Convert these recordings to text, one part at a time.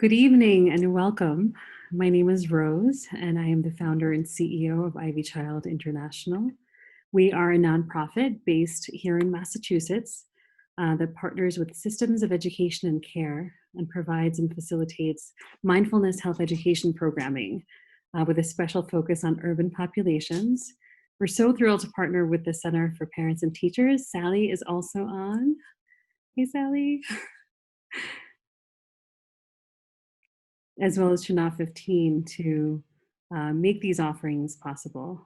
Good evening and welcome. My name is Rose, and I am the founder and CEO of Ivy Child International. We are a nonprofit based here in Massachusetts that partners with systems of education and care and provides and facilitates mindfulness health education programming with a special focus on urban populations. We're so thrilled to partner with the Center for Parents and Teachers. Sally is also on. Hey, Sally. As well as Shana 15 to make these offerings possible.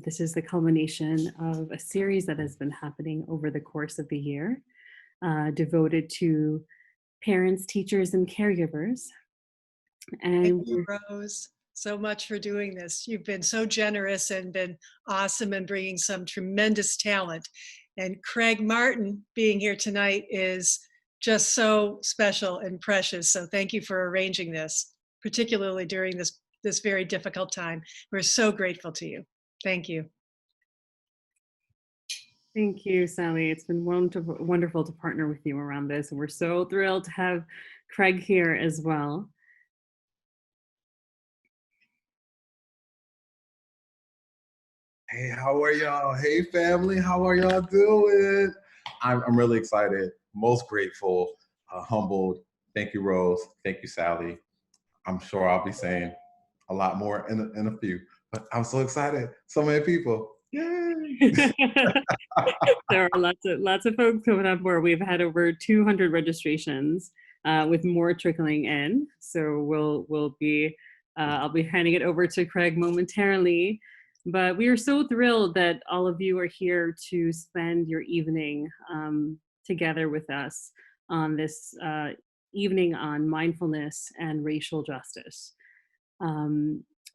This is the culmination of a series that has been happening over the course of the year, devoted to parents, teachers, and caregivers. Thank you, Rose, so much for doing this. You've been so generous and been awesome and bringing some tremendous talent. And Craig Martin being here tonight is just so special and precious. So thank you for arranging this, particularly during this very difficult time. We're so grateful to you. Thank you. Thank you, Sally. It's been wonderful to partner with you around this. And we're so thrilled to have Craig here as well. Hey, how are y'all? Hey, family, how are y'all doing? I'm really excited, most grateful, humbled. Thank you, Rose. Thank you, Sally. I'm sure I'll be saying a lot more in a few, but I'm so excited. So many people. Yay! There are lots of folks coming on board. We've had over 200 registrations, with more trickling in. So we'll be I'll be handing it over to Craig momentarily. But we are so thrilled that all of you are here to spend your evening together with us on this evening on mindfulness and racial justice.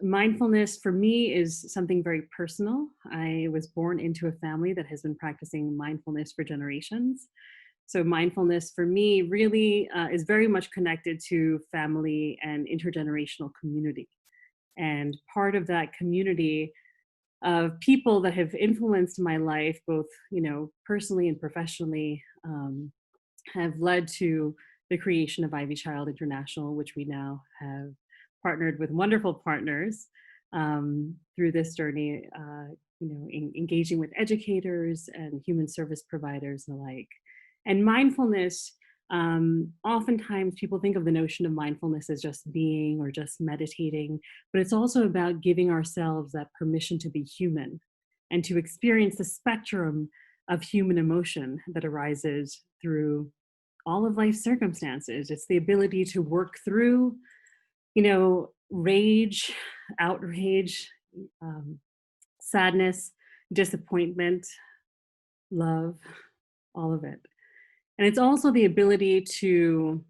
Mindfulness for me is something very personal. I was born into a family that has been practicing mindfulness for generations. So mindfulness for me really is very much connected to family and intergenerational community. And part of that community of people that have influenced my life, both personally and professionally, have led to the creation of Ivy Child International, which we now have partnered with wonderful partners through this journey, engaging with educators and human service providers and the like. And mindfulness, oftentimes people think of the notion of mindfulness as just being or just meditating, but it's also about giving ourselves that permission to be human and to experience the spectrum of human emotion that arises through all of life's circumstances. It's the ability to work through rage, outrage, sadness, disappointment, love, all of it. And it's also the ability to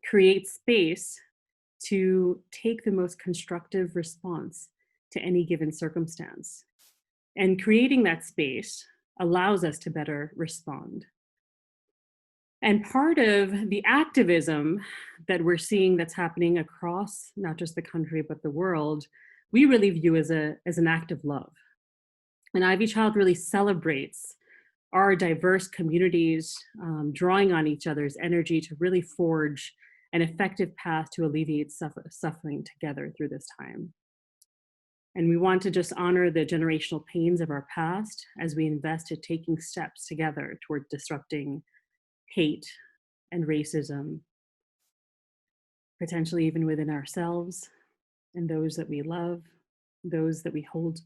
create space to take the most constructive response to any given circumstance. And creating that space allows us to better respond. And part of the activism that we're seeing that's happening across not just the country, but the world, we really view as an act of love. And Ivy Child really celebrates our diverse communities, drawing on each other's energy to really forge an effective path to alleviate suffering together through this time. And we want to just honor the generational pains of our past as we invest in taking steps together toward disrupting hate and racism, potentially even within ourselves and those that we love, those that we hold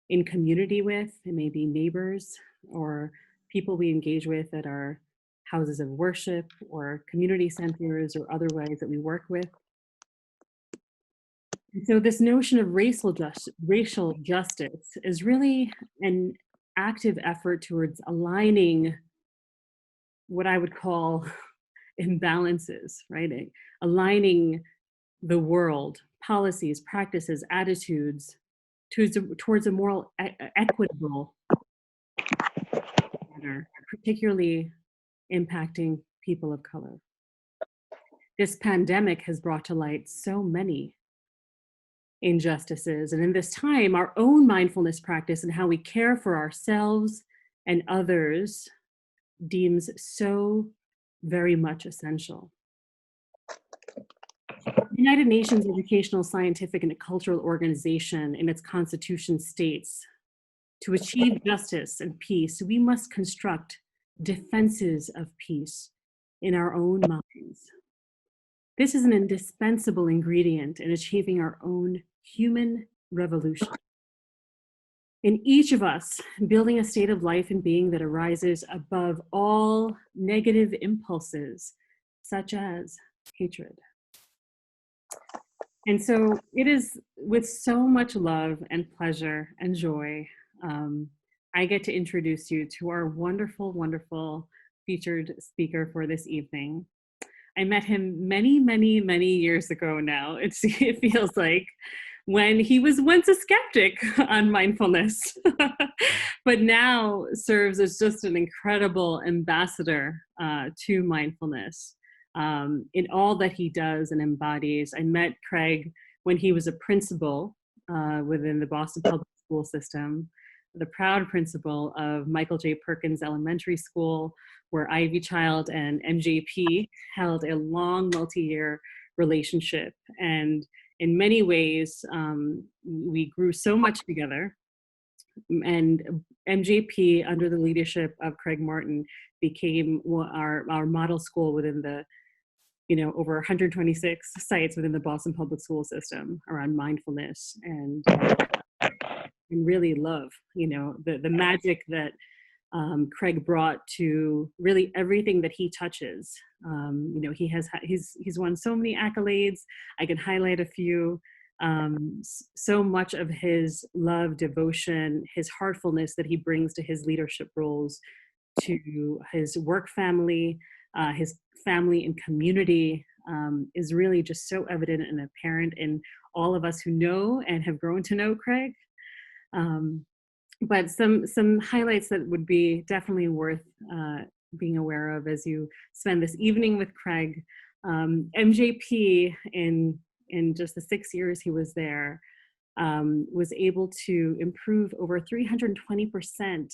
in community with. It may be neighbors or people we engage with at our houses of worship or community centers or other ways that we work with. And so this notion of racial justice is really an active effort towards aligning what I would call imbalances, right? Aligning the world, policies, practices, attitudes towards a more equitable manner, particularly impacting people of color. This pandemic has brought to light so many injustices, and in this time, our own mindfulness practice and how we care for ourselves and others deems so very much essential. United Nations Educational, Scientific, and Cultural Organization in its constitution states, to achieve justice and peace, we must construct defenses of peace in our own minds. This is an indispensable ingredient in achieving our own human revolution. In each of us, building a state of life and being that arises above all negative impulses, such as hatred. And so it is with so much love and pleasure and joy, I get to introduce you to our wonderful, wonderful featured speaker for this evening. I met him many, many, many years ago now, it feels like, when he was once a skeptic on mindfulness, but now serves as just an incredible ambassador to mindfulness in all that he does and embodies. I met Craig when he was a principal within the Boston Public School System, the proud principal of Michael J. Perkins Elementary School, where Ivy Child and MJP held a long multi-year relationship. And in many ways, we grew so much together. And MJP, under the leadership of Craig Martin, became our model school within the, over 126 sites within the Boston Public School System around mindfulness and really love, the magic that Craig brought to really everything that he touches. He's won so many accolades. I can highlight a few. So much of his love, devotion, his heartfulness that he brings to his leadership roles, to his work family, his family and community, is really just so evident and apparent in all of us who know and have grown to know Craig. But some highlights that would be definitely worth being aware of as you spend this evening with Craig. MJP, in just the 6 years he was there, was able to improve over 320%,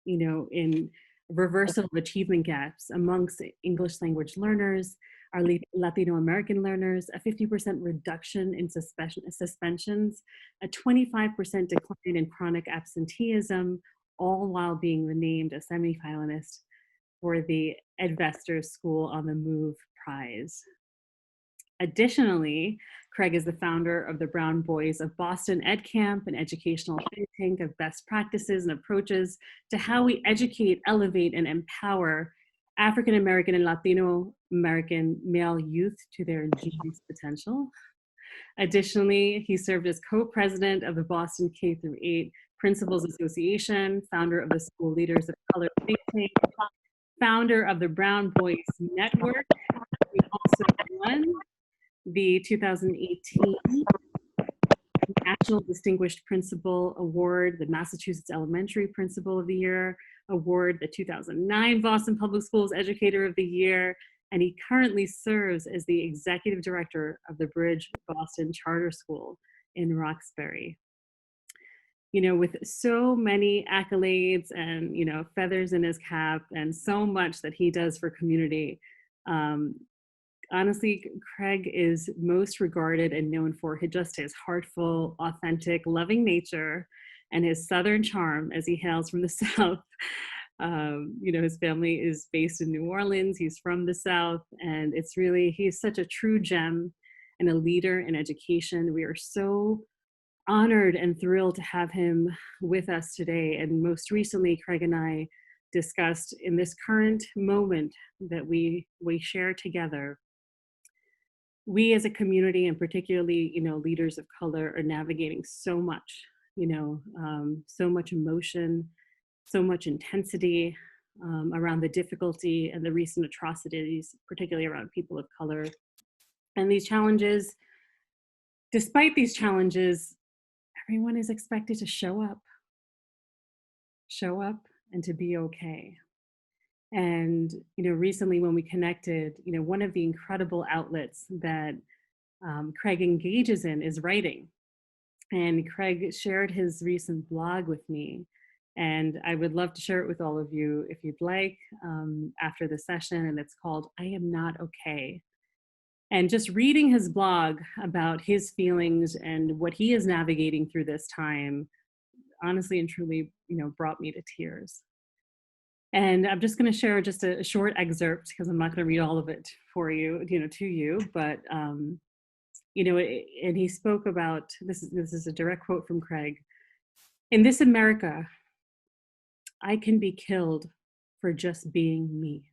in reversal of achievement gaps amongst English language learners, our Latino American learners, a 50% reduction in suspensions, a 25% decline in chronic absenteeism, all while being named a semi-finalist for the Edvester School on the Move Prize. Additionally, Craig is the founder of the Brown Boys of Boston Ed Camp, an educational think tank of best practices and approaches to how we educate, elevate, and empower African American and Latino American male youth to their ingenious potential. Additionally, he served as co-president of the Boston K-8 Principals Association, founder of the School Leaders of Color think tank, founder of the Brown Boys Network. He also won the 2018 National Distinguished Principal Award, the Massachusetts Elementary Principal of the Year Award, the 2009 Boston Public Schools Educator of the Year, and he currently serves as the Executive Director of the Bridge Boston Charter School in Roxbury. With so many accolades and, feathers in his cap and so much that he does for community, honestly, Craig is most regarded and known for just his heartful, authentic, loving nature and his Southern charm as he hails from the South. His family is based in New Orleans. He's from the South, and he's such a true gem and a leader in education. We are so honored and thrilled to have him with us today. And most recently, Craig and I discussed in this current moment that we share together, we as a community, and particularly, leaders of color, are navigating so much, so much emotion, so much intensity around the difficulty and the recent atrocities, particularly around people of color. And these challenges, despite these challenges, everyone is expected to show up and to be okay. And, recently when we connected, one of the incredible outlets that Craig engages in is writing. And Craig shared his recent blog with me. And I would love to share it with all of you if you'd like after the session. And it's called, I Am Not Okay. And just reading his blog about his feelings and what he is navigating through this time, honestly and truly, brought me to tears. And I'm just going to share just a short excerpt because I'm not going to read all of it for you, to you. But and he spoke about this. This is a direct quote from Craig. In this America, I can be killed for just being me.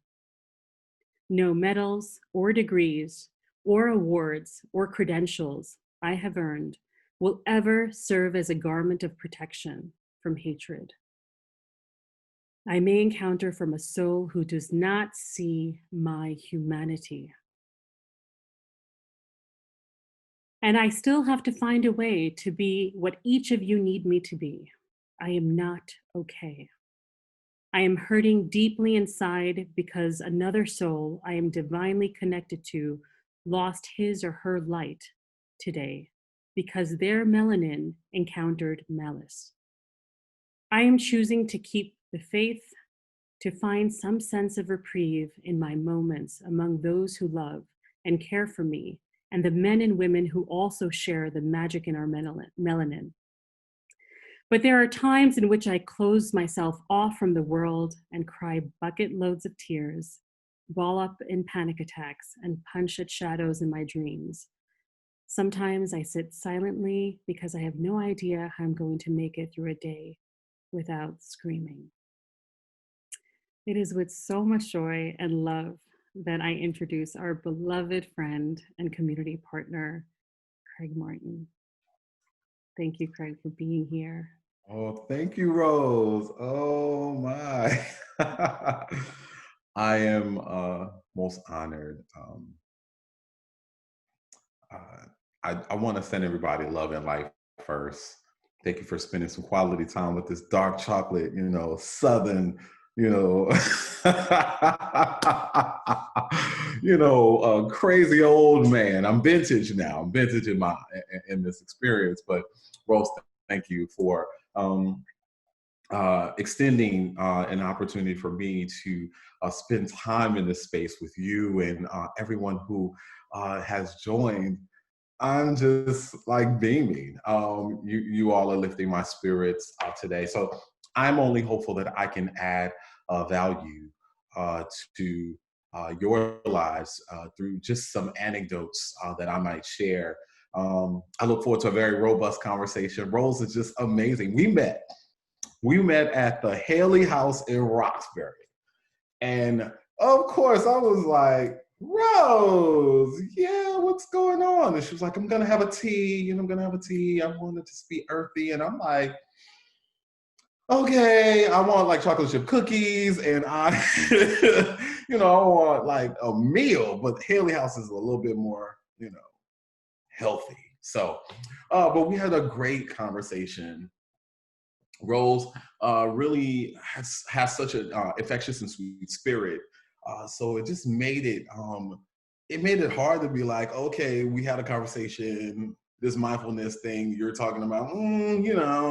No medals or degrees or awards or credentials I have earned will ever serve as a garment of protection from hatred I may encounter from a soul who does not see my humanity. And I still have to find a way to be what each of you need me to be. I am not okay. I am hurting deeply inside because another soul I am divinely connected to lost his or her light today because their melanin encountered malice. I am choosing to keep the faith, to find some sense of reprieve in my moments among those who love and care for me, and the men and women who also share the magic in our melanin. But there are times in which I close myself off from the world and cry bucket loads of tears, ball up in panic attacks, and punch at shadows in my dreams. Sometimes I sit silently because I have no idea how I'm going to make it through a day without screaming. It is with so much joy and love that I introduce our beloved friend and community partner, Craig Martin. Thank you, Craig, for being here. Oh, thank you, Rose. Oh my. I am most honored. I want to send everybody love and light first. Thank you for spending some quality time with this dark chocolate, Southern, crazy old man. I'm vintage now. I'm vintage in this experience. But Rose, thank you for extending an opportunity for me to spend time in this space with you and everyone who has joined. I'm just like beaming. You all are lifting my spirits today. So I'm only hopeful that I can add value to your lives through just some anecdotes that I might share. I look forward to a very robust conversation. Rose is just amazing. We met at the Haley House in Roxbury. And of course, I was like, Rose, yeah, what's going on? And she was like, I'm gonna have a tea, I want it to be earthy. And I'm like, okay, I want like chocolate chip cookies and I want like a meal, but Haley House is a little bit more, healthy. So, but we had a great conversation. Rose really has such an infectious and sweet spirit. So it just made it hard to be like, okay, we had a conversation, this mindfulness thing you're talking about, I don't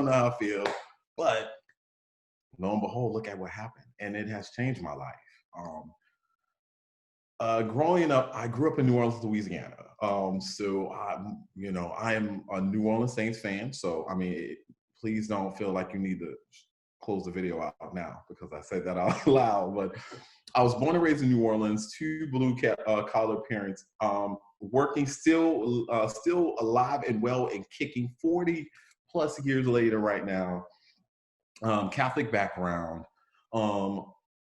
know how I feel. But lo and behold, look at what happened. And it has changed my life. Growing up, I grew up in New Orleans, Louisiana. So I am a New Orleans Saints fan. So, please don't feel like you need to close the video out now because I said that out loud. But I was born and raised in New Orleans, two blue collar parents, working still alive and well and kicking 40 plus years later right now. Catholic background,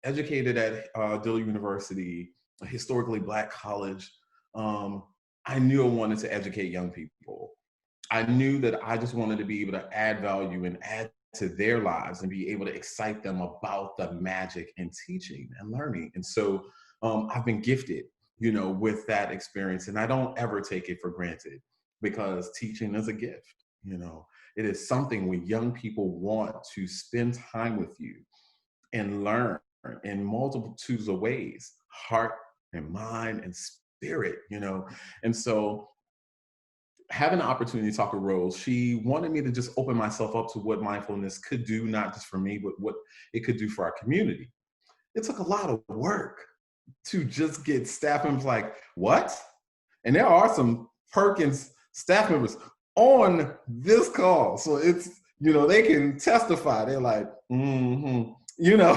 educated at Dillard University, a historically Black college. I knew I wanted to educate young people. I knew that I just wanted to be able to add value and add to their lives and be able to excite them about the magic in teaching and learning. And so I've been gifted, with that experience. And I don't ever take it for granted because teaching is a gift, It is something when young people want to spend time with you and learn in multitudes of ways, heart and mind and spirit, And so having the opportunity to talk to Rose, she wanted me to just open myself up to what mindfulness could do, not just for me, but what it could do for our community. It took a lot of work to just get staff members like, what? And there are some Perkins staff members on this call. So it's, you know, they can testify. They're like, mm-hmm, you know,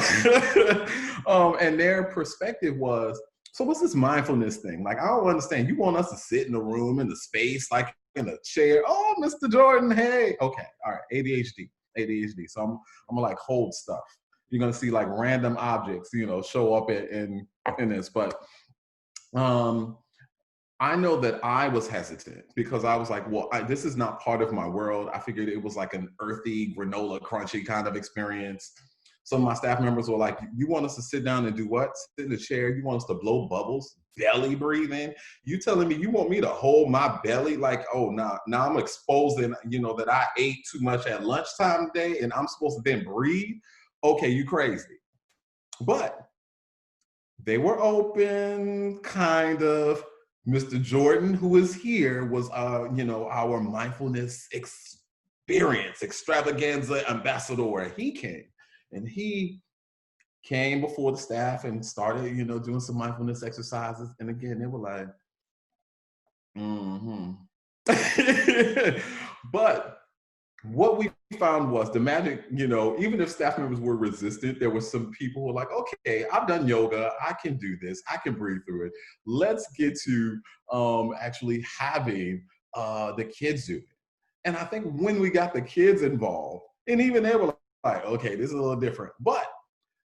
and their perspective was, so what's this mindfulness thing? Like, I don't understand. You want us to sit in the room, in the space, like in a chair. Oh, Mr. Jordan, hey. Okay, all right, ADHD. So I'm gonna like hold stuff. You're gonna see like random objects, you know, show up in this. But I know that I was hesitant because I was like, well, this is not part of my world. I figured it was like an earthy, granola, crunchy kind of experience. Some of my staff members were like, you want us to sit down and do what? Sit in the chair? You want us to blow bubbles? Belly breathing? You telling me you want me to hold my belly? Like, oh, now I'm exposing, you know, that I ate too much at lunchtime today and I'm supposed to then breathe? Okay, you crazy. But they were open, kind of. Mr. Jordan, who is here, was, you know, our mindfulness experience extravaganza ambassador. He came. And he came before the staff and started, you know, doing some mindfulness exercises. And again, they were like, mm-hmm. But what we found was the magic, you know, even if staff members were resistant, there were some people who were like, okay, I've done yoga. I can do this. I can breathe through it. Let's get to actually having the kids do it. And I think when we got the kids involved, and even they were like, okay, this is a little different. But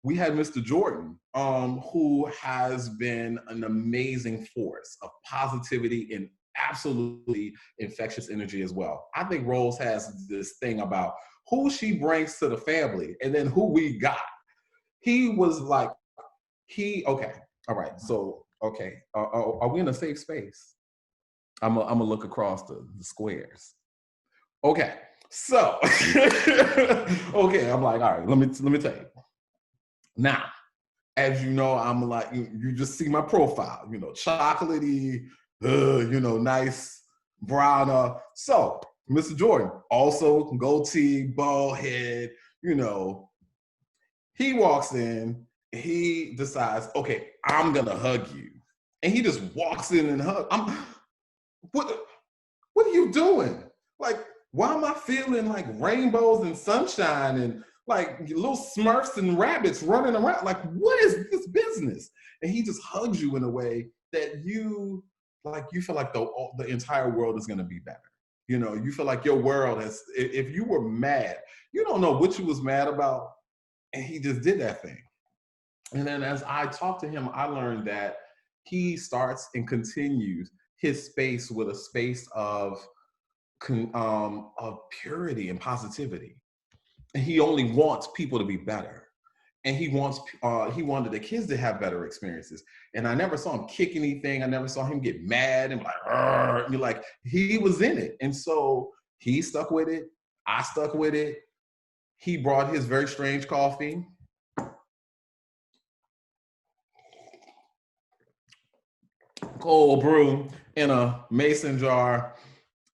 we had Mr. Jordan, who has been an amazing force of positivity and absolutely infectious energy as well. I think Rose has this thing about who she brings to the family and then who we got. He was like, okay, all right, so, okay, are we in a safe space? I'm gonna look across the squares. Okay. So, okay, I'm like, all right, let me tell you. Now, as you know, I'm like, you just see my profile, you know, chocolatey, you know, nice brown. So, Mr. Jordan, also goatee, bald head, you know, he walks in, he decides, okay, I'm gonna hug you. And he just walks in and hugs. What are you doing? Like, why am I feeling like rainbows and sunshine and like little Smurfs and rabbits running around? Like, what is this business? And he just hugs you in a way that you feel like the entire world is gonna be better. You know, you feel like your world has, if you were mad, you don't know what you was mad about, and he just did that thing. And then as I talked to him, I learned that he starts and continues his space with a space of purity and positivity. And he only wants people to be better. And he wanted the kids to have better experiences. And I never saw him kick anything. I never saw him get mad and like he was in it. And so he stuck with it. I stuck with it. He brought his very strange coffee. Cold brew in a mason jar.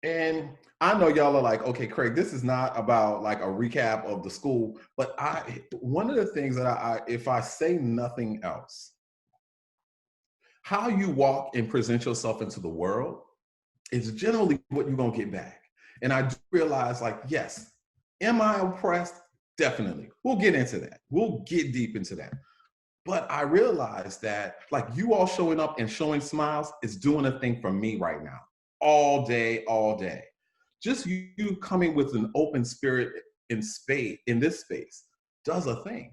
And I know y'all are like, okay, Craig, this is not about like a recap of the school, but one of the things that if I say nothing else, how you walk and present yourself into the world is generally what you're gonna get back. And I do realize, like, yes, am I oppressed? Definitely. We'll get into that. We'll get deep into that. But I realized that like you all showing up and showing smiles is doing a thing for me right now. All day. Just you coming with an open spirit in this space does a thing.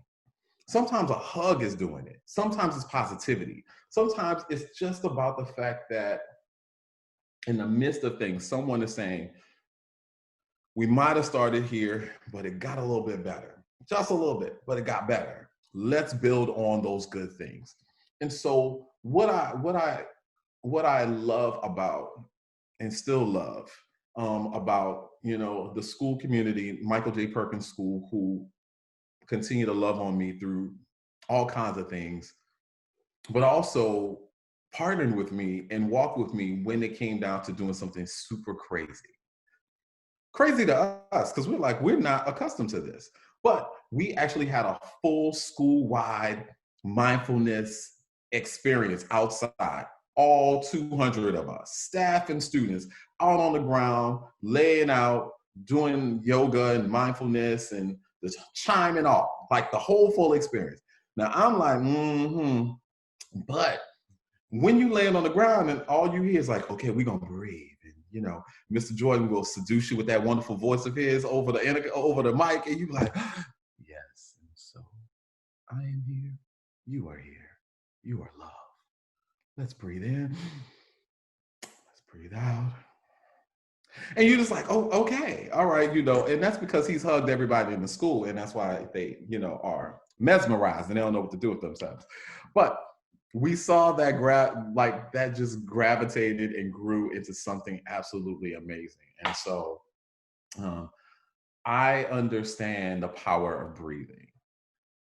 Sometimes a hug is doing it. Sometimes it's positivity. Sometimes it's just about the fact that in the midst of things, someone is saying, we might have started here, but it got a little bit better. Just a little bit, but it got better. Let's build on those good things. And so what I love about and still love about, you know, the school community, Michael J. Perkins School, who continue to love on me through all kinds of things, but also partnered with me and walked with me when it came down to doing something super crazy. Crazy to us, because we're not accustomed to this. But we actually had a full school-wide mindfulness experience outside all 200 of us, staff and students, out on the ground, laying out, doing yoga and mindfulness and just chiming off, like the whole full experience. Now I'm like, but when you land on the ground and all you hear is like, okay, we're gonna breathe. And Mr. Jordan will seduce you with that wonderful voice of his over the mic, and you be like, yes, and so I am here, you are here, you are love. Let's breathe in, let's breathe out. And you're just like, oh, okay, all right, and that's because he's hugged everybody in the school, and that's why they, are mesmerized and they don't know what to do with themselves. But we saw that that just gravitated and grew into something absolutely amazing. And so I understand the power of breathing.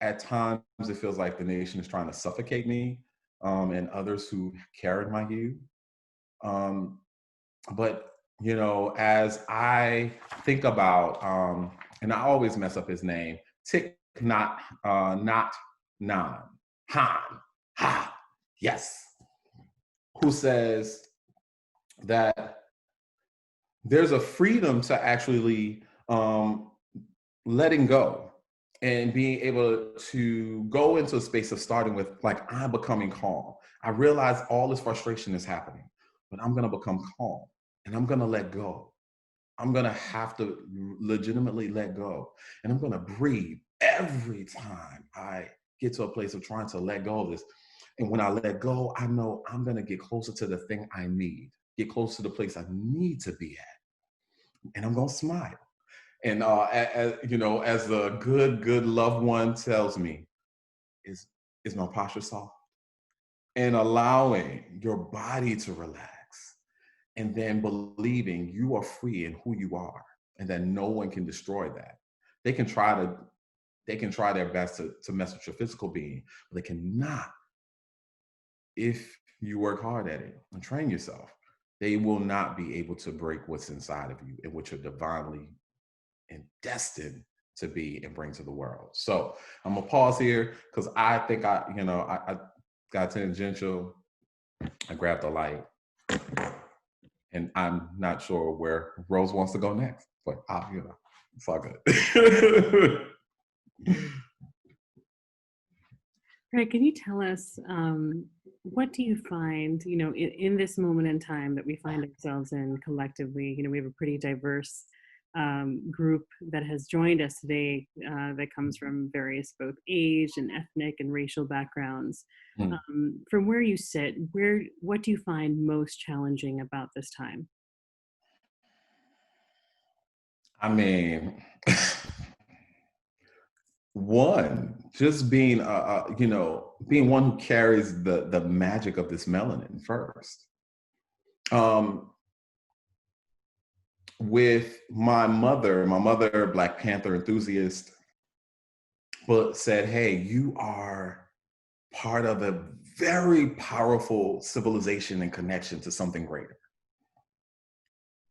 At times, it feels like the nation is trying to suffocate me and others who carried my hue. But as I think about, and I always mess up his name, Thich Nhat Hanh, Ha, yes, who says that there's a freedom to actually letting go and being able to go into a space of starting with, like, I'm becoming calm. I realize all this frustration is happening, but I'm going to become calm and I'm going to let go. I'm going to have to legitimately let go. And I'm going to breathe every time I get to a place of trying to let go of this. And when I let go, I know I'm going to get closer to the thing I need, get closer to the place I need to be at. And I'm going to smile. And as a good loved one tells me, is my posture soft? And allowing your body to relax, and then believing you are free in who you are, and that no one can destroy that. They can try their best to mess with your physical being, but they cannot. If you work hard at it and train yourself, they will not be able to break what's inside of you and what you're divinely and destined to be and bring to the world. So I'm gonna pause here because I think I got tangential. I grabbed the light, and I'm not sure where Rose wants to go next, but it's all good. Craig, can you tell us, what do you find, in this moment in time that we find ourselves in collectively? We have a pretty diverse group that has joined us today that comes from various both age and ethnic and racial backgrounds. From where you sit, what do you find most challenging about this time? I mean, one, just being being one who carries the magic of this melanin first. With my mother, Black Panther enthusiast, but said, hey, you are part of a very powerful civilization and connection to something greater.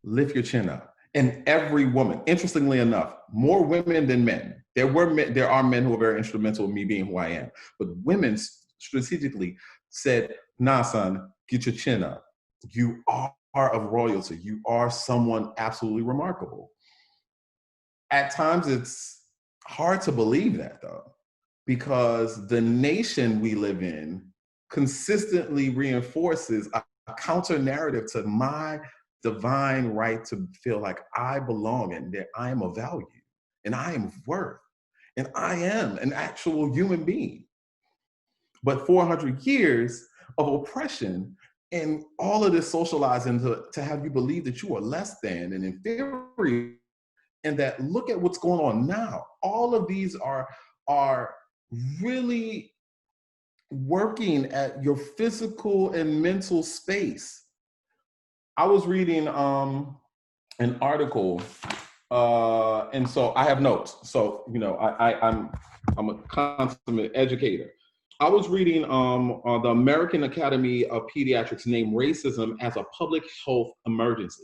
Lift your chin up. And every woman, interestingly enough, more women than men. There are men who are very instrumental in me being who I am. But women strategically said, nah, son, get your chin up. You are of royalty. You are someone absolutely remarkable. At times, it's hard to believe that, though, because the nation we live in consistently reinforces a counter narrative to my divine right to feel like I belong and that I am of value and I am of worth and I am an actual human being. But 400 years of oppression and all of this socializing to have you believe that you are less than and inferior, and that look at what's going on now. All of these are really working at your physical and mental space. I was reading an article, and so I have notes. So I'm a consummate educator. I was reading the American Academy of Pediatrics named racism as a public health emergency.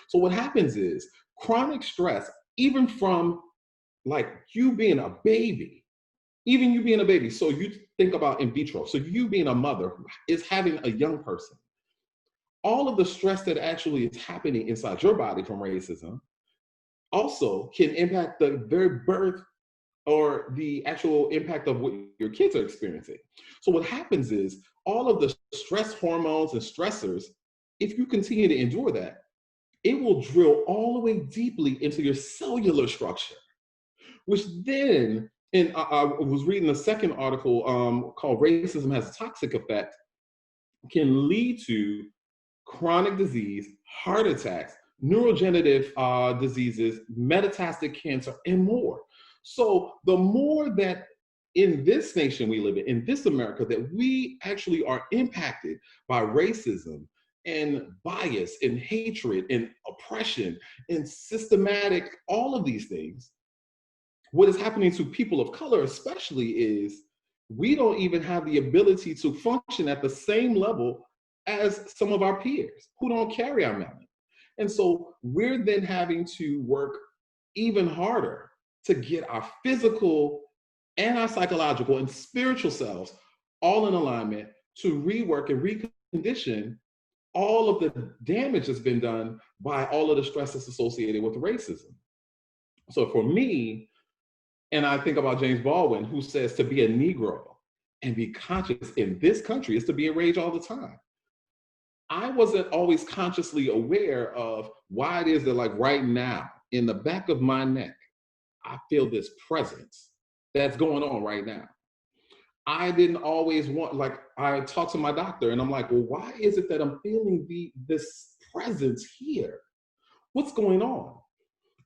So what happens is chronic stress, even from like you being a baby, so you think about in vitro. So you being a mother is having a young person all of the stress that actually is happening inside your body from racism also can impact the very birth or the actual impact of what your kids are experiencing. So what happens is all of the stress hormones and stressors, if you continue to endure that, it will drill all the way deeply into your cellular structure, which then, and I was reading a second article called Racism Has a Toxic Effect, can lead to chronic disease, heart attacks, neurodegenerative diseases, metastatic cancer, and more. So the more that in this nation we live in this America, that we actually are impacted by racism and bias and hatred and oppression and systematic, all of these things, what is happening to people of color especially is we don't even have the ability to function at the same level as some of our peers who don't carry our melanin. And so we're then having to work even harder to get our physical and our psychological and spiritual selves all in alignment to rework and recondition all of the damage that's been done by all of the stress that's associated with racism. So for me, and I think about James Baldwin, who says to be a Negro and be conscious in this country is to be enraged all the time. I wasn't always consciously aware of why it is that, like right now, in the back of my neck, I feel this presence that's going on right now. I didn't always want, like, I talked to my doctor and I'm like, well, why is it that I'm feeling this presence here? What's going on?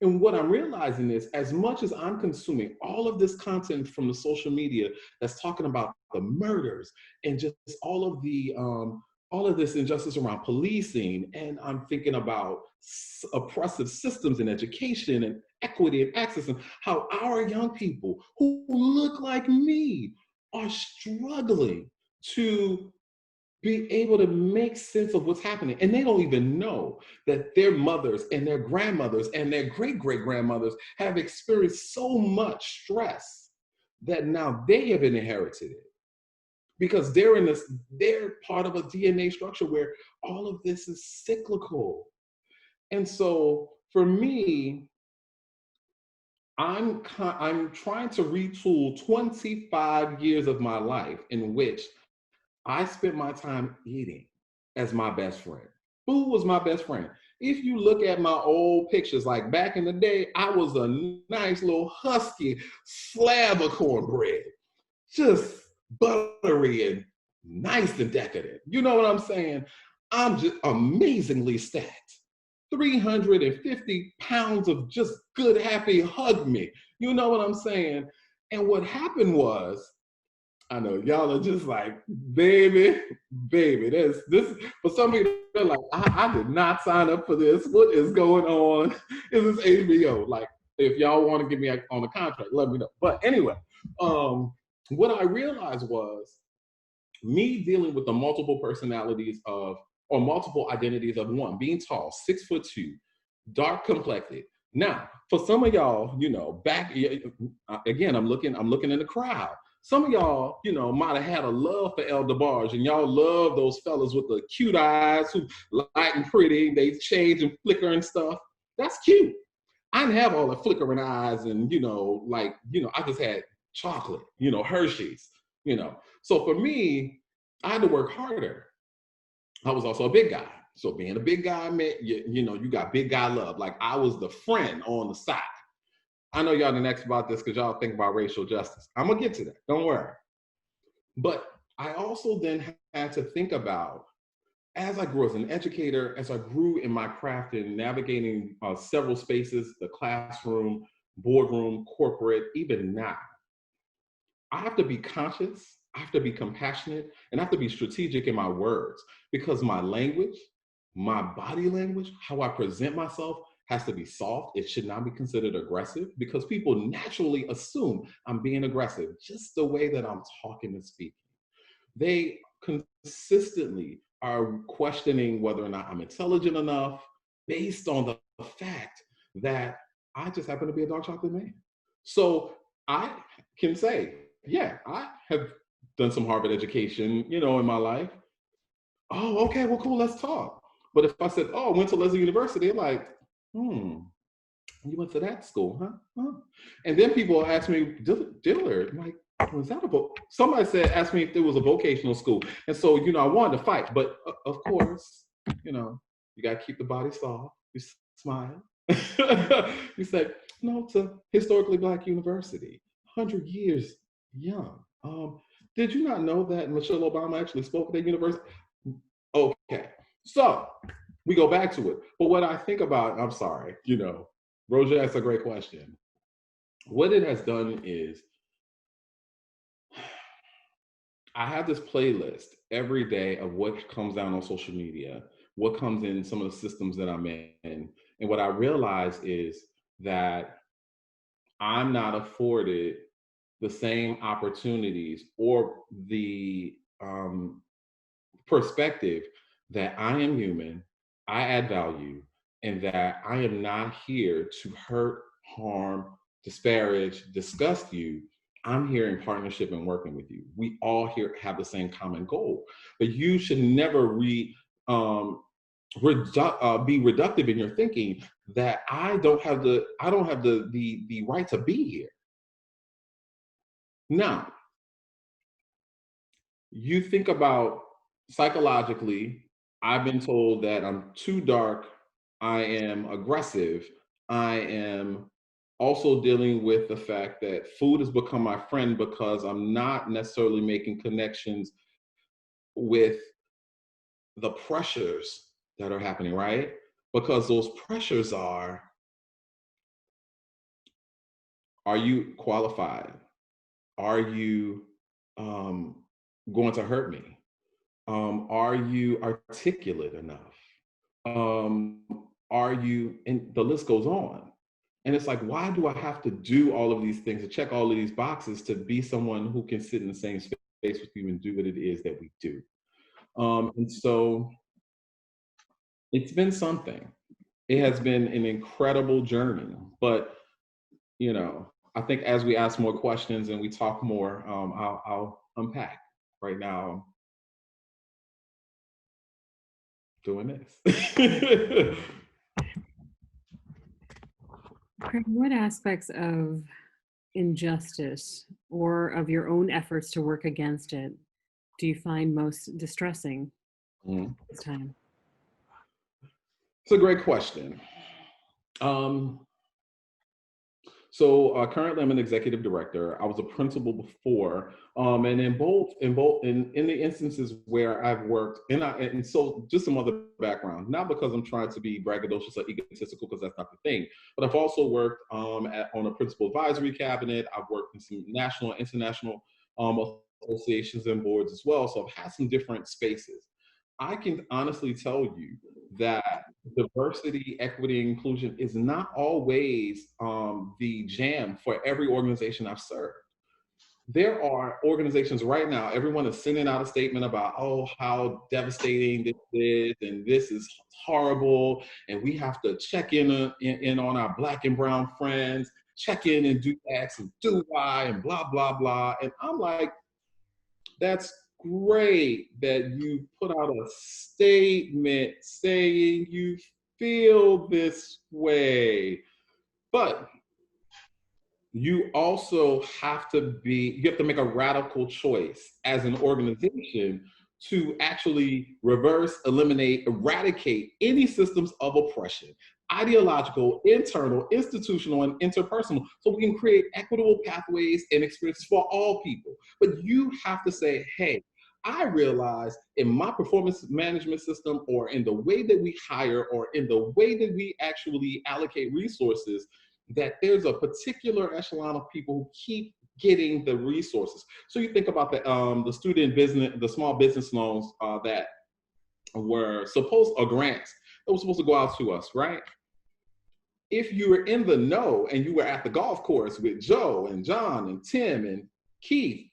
And what I'm realizing is, as much as I'm consuming all of this content from the social media that's talking about the murders and just all of this injustice around policing, and I'm thinking about oppressive systems in education and equity and access, and how our young people who look like me are struggling to be able to make sense of what's happening. And they don't even know that their mothers and their grandmothers and their great-great-grandmothers have experienced so much stress that now they have inherited it. Because they're part of a DNA structure where all of this is cyclical. And so for me, I'm trying to retool 25 years of my life in which I spent my time eating as my best friend. Food was my best friend. If you look at my old pictures, like back in the day, I was a nice little husky slab of cornbread, just buttery and nice and decadent. You know what I'm saying? I'm just amazingly stacked. 350 pounds of just good, happy hug me. You know what I'm saying? And what happened was, I know y'all are just like, baby, this for some people, they're like, I did not sign up for this. What is going on? Is this HBO? Like, if y'all want to get me on a contract, let me know. But anyway, what I realized was me dealing with the multiple personalities or multiple identities of one, being tall, 6'2", dark complected. Now, for some of y'all, you know, back again, I'm looking in the crowd. Some of y'all, you know, might have had a love for El DeBarge, and y'all love those fellas with the cute eyes who light and pretty, they change and flicker and stuff. That's cute. I didn't have all the flickering eyes and, you know, like, you know, I just had chocolate, you know, Hershey's, you know. So for me, I had to work harder. I was also a big guy. So being a big guy meant, you know, you got big guy love. Like I was the friend on the side. I know y'all didn't ask about this because y'all think about racial justice. I'm gonna get to that, don't worry. But I also then had to think about, as I grew as an educator, as I grew in my craft in navigating several spaces, the classroom, boardroom, corporate, even now, I have to be conscious, I have to be compassionate, and I have to be strategic in my words, because my language, my body language, how I present myself has to be soft. It should not be considered aggressive, because people naturally assume I'm being aggressive just the way that I'm talking and speaking. They consistently are questioning whether or not I'm intelligent enough based on the fact that I just happen to be a dark chocolate man. So I can say, yeah, I have done some Harvard education, you know, in my life. Oh, okay, well, cool, let's talk. But if I said, oh, I went to Leslie University, they're like, you went to that school, huh? And then people ask me, Dillard, I'm like, was that a book? Somebody asked me if there was a vocational school. And so, I wanted to fight, but of course, you got to keep the body soft. You smile. You say, no, it's a historically Black university, 100 years young. Did you not know that Michelle Obama actually spoke at that university? Okay, so we go back to it. But what I think about, I'm sorry, Roger asked a great question. What it has done is, I have this playlist every day of what comes down on social media, what comes in some of the systems that I'm in. And what I realize is that I'm not afforded the same opportunities or the perspective that I am human, I add value, and that I am not here to hurt, harm, disparage, disgust you. I'm here in partnership and working with you. We all here have the same common goal, but you should never be reductive in your thinking that I don't have the right to be here. Now, you think about psychologically, I've been told that I'm too dark, I am aggressive, I am also dealing with the fact that food has become my friend because I'm not necessarily making connections with the pressures that are happening, right? Because those pressures are you qualified? Are you going to hurt me? Are you articulate enough? Are you, and the list goes on. And it's like, why do I have to do all of these things, to check all of these boxes, to be someone who can sit in the same space with you and do what it is that we do? And so it's been something. It has been an incredible journey, but I think as we ask more questions and we talk more, I'll unpack. Right now, doing this. Craig, what aspects of injustice or of your own efforts to work against it do you find most distressing this time? It's a great question. So currently I'm an executive director. I was a principal before, and in the instances where I've worked, and so just some other background, not because I'm trying to be braggadocious or egotistical, because that's not the thing, but I've also worked on a principal advisory cabinet. I've worked in some national and international associations and boards as well. So I've had some different spaces. I can honestly tell you that diversity, equity, and inclusion is not always the jam for every organization I've served. There are organizations right now, everyone is sending out a statement about, oh, how devastating this is, and this is horrible, and we have to check in on our Black and brown friends, check in and do X and do Y and blah, blah, blah. And I'm like, that's great that you put out a statement saying you feel this way, but you also have to make a radical choice as an organization to actually reverse, eliminate, eradicate any systems of oppression, ideological, internal, institutional, and interpersonal, so we can create equitable pathways and experiences for all people. But you have to say, hey, I realize in my performance management system, or in the way that we hire, or in the way that we actually allocate resources, that there's a particular echelon of people who keep getting the resources. So you think about the student business, the small business loans that were grants that were supposed to go out to us, right? If you were in the know and you were at the golf course with Joe and John and Tim and Keith,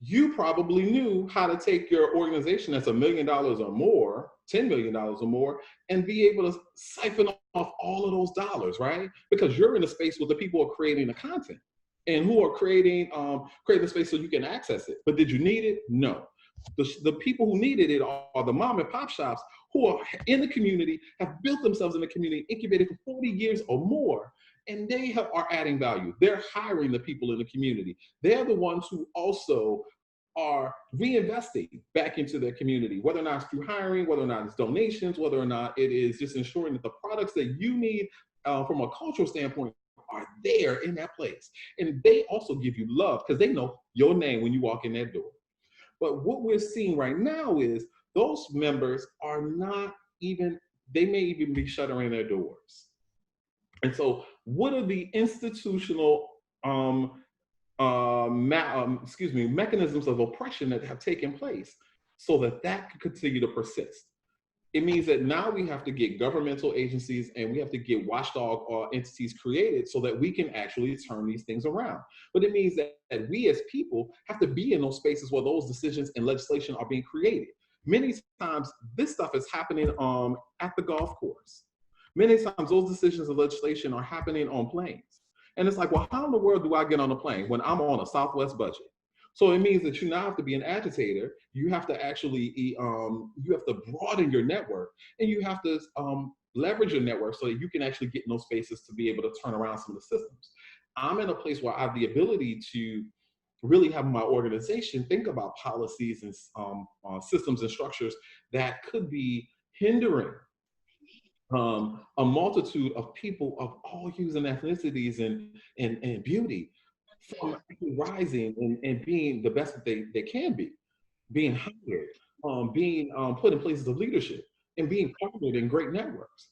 you probably knew how to take your organization that's $1 million or more, $10 million or more, and be able to siphon off all of those dollars, right? Because you're in a space where the people are creating the content and who are creating the space so you can access it. But did you need it? No. The people who needed it are the mom and pop shops who are in the community, have built themselves in the community, incubated for 40 years or more, and they are adding value. They're hiring the people in the community. They're the ones who also are reinvesting back into their community, whether or not it's through hiring, whether or not it's donations, whether or not it is just ensuring that the products that you need from a cultural standpoint are there in that place. And they also give you love because they know your name when you walk in that door. But what we're seeing right now is those members are not even, they may even be shuttering their doors. And so what are the institutional mechanisms of oppression that have taken place so that that can continue to persist? It means that now we have to get governmental agencies and we have to get watchdog entities created so that we can actually turn these things around. But it means that we as people have to be in those spaces where those decisions and legislation are being created. Many times this stuff is happening at the golf course. Many times those decisions and legislation are happening on planes. And it's like, well, how in the world do I get on a plane when I'm on a Southwest budget? So it means that you now have to be an agitator. You have to actually, you have to broaden your network, and you have to leverage your network so that you can actually get in those spaces to be able to turn around some of the systems. I'm in a place where I have the ability to really have my organization think about policies and systems and structures that could be hindering a multitude of people of all hues and ethnicities and beauty from rising and being the best that they can be, being hired, being put in places of leadership, and being partnered in great networks.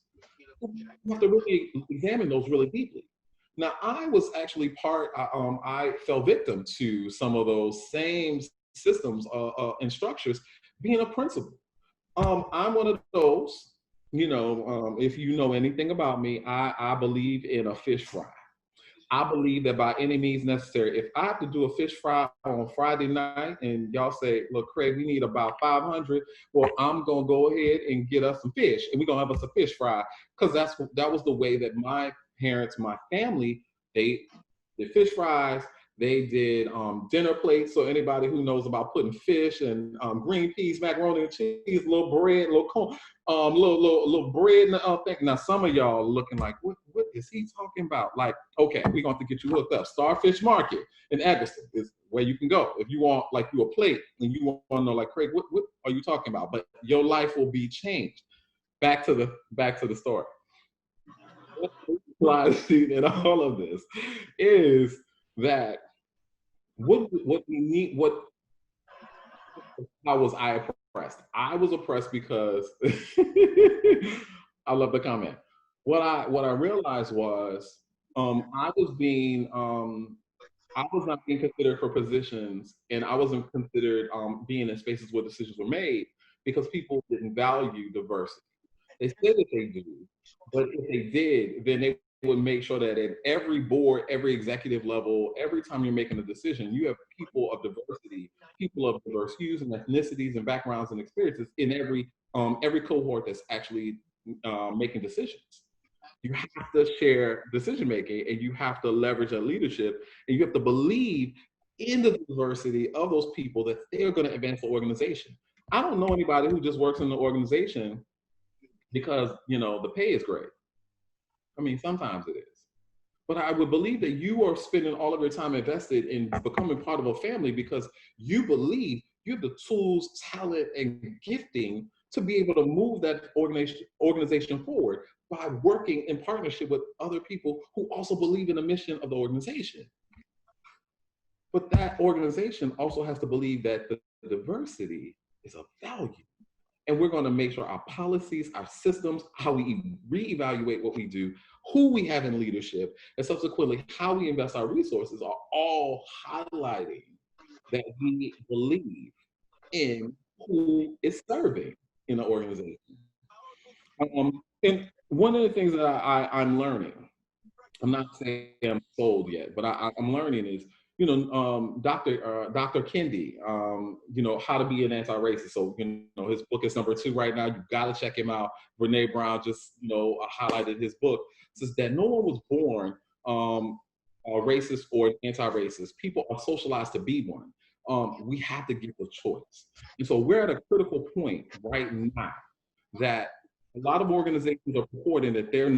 You have to really examine those really deeply. Now, I was actually I fell victim to some of those same systems and structures being a principal. I'm one of those, if you know anything about me, I believe in a fish fry. I believe that by any means necessary, if I have to do a fish fry on Friday night and y'all say, look, Craig, we need about 500, well, I'm going to go ahead and get us some fish and we're going to have us a fish fry, because that was the way that my parents, my family, they did fish fries. They did dinner plates. So anybody who knows about putting fish and green peas, macaroni and cheese, little bread, little corn, little bread and thing. Now some of y'all looking like, what is he talking about? Like, okay, we're going to get you hooked up. Starfish Market in Evanston is where you can go if you want like you a plate and you want to know like, Craig, what are you talking about? But your life will be changed. Back to the story. In all of this is that what we need, how was I oppressed? I was oppressed because I love the comment. What I realized was I was not being considered for positions, and I wasn't considered being in spaces where decisions were made because people didn't value diversity. They said that they do, but if they did, then they would make sure that at every board, every executive level, every time you're making a decision, you have people of diversity, people of diverse hues and ethnicities and backgrounds and experiences in every cohort that's actually making decisions. You have to share decision making, and you have to leverage a leadership, and you have to believe in the diversity of those people that they're going to advance the organization. I don't know anybody who just works in the organization because the pay is great. I mean, sometimes it is. But I would believe that you are spending all of your time invested in becoming part of a family because you believe you have the tools, talent, and gifting to be able to move that organization forward by working in partnership with other people who also believe in the mission of the organization. But that organization also has to believe that the diversity is of value. And we're going to make sure our policies, our systems, how we reevaluate what we do, who we have in leadership, and subsequently how we invest our resources are all highlighting that we believe in who is serving in the organization. And one of the things that I'm learning, I'm not saying I'm sold yet, but I'm learning is, Dr. Kendi, How to Be an Anti-Racist. So, his book is #2 right now. You got to check him out. Brene Brown just, highlighted his book. It says that no one was born racist or anti-racist. People are socialized to be one. we have to give the choice. And so we're at a critical point right now that a lot of organizations are purporting that they're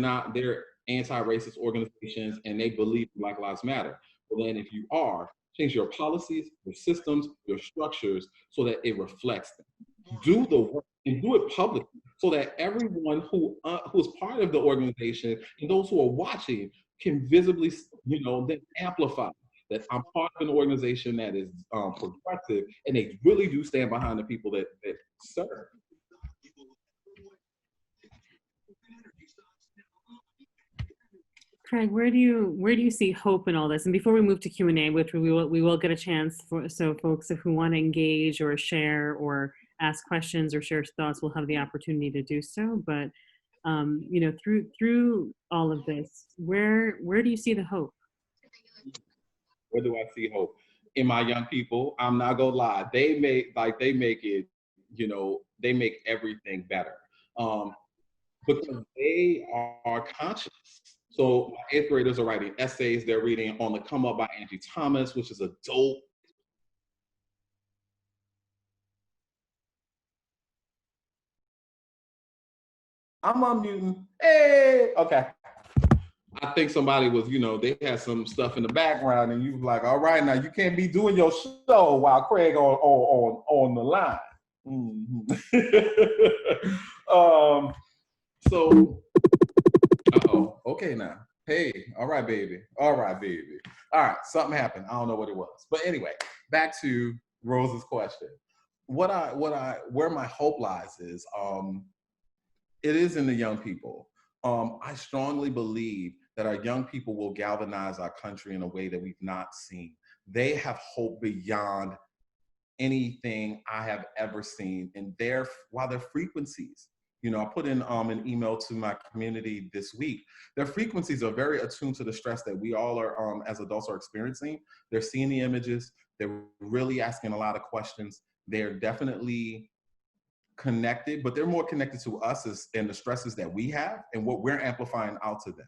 anti-racist organizations and they believe Black Lives Matter. Well, then if you are, change your policies, your systems, your structures so that it reflects them. Do the work and do it publicly so that everyone who is part of the organization and those who are watching can visibly, then amplify that I'm part of an organization that is progressive and they really do stand behind the people that serve. Craig, where do you see hope in all this? And before we move to Q&A, which we will get a chance for, so folks who want to engage or share or ask questions or share thoughts will have the opportunity to do so. But through all of this, where do you see the hope? Where do I see hope? In my young people, I'm not gonna lie, they make it, they make everything better because they are conscious. So my 8th graders are writing essays. They're reading On the Come Up by Angie Thomas, which is a dope. I'm unmuting. Hey, okay. I think somebody was, they had some stuff in the background, and you was like, "All right, now you can't be doing your show while Craig on the line." Mm-hmm. So, okay now. Hey, all right, baby. All right, baby. All right, something happened. I don't know what it was, but anyway, back to Rose's question. Where my hope lies is, it is in the young people. I strongly believe that our young people will galvanize our country in a way that we've not seen. They have hope beyond anything I have ever seen. And while their frequencies, I put in an email to my community this week, their frequencies are very attuned to the stress that we all are, as adults, are experiencing. They're seeing the images. They're really asking a lot of questions. They're definitely connected, but they're more connected to us and the stresses that we have and what we're amplifying out to them.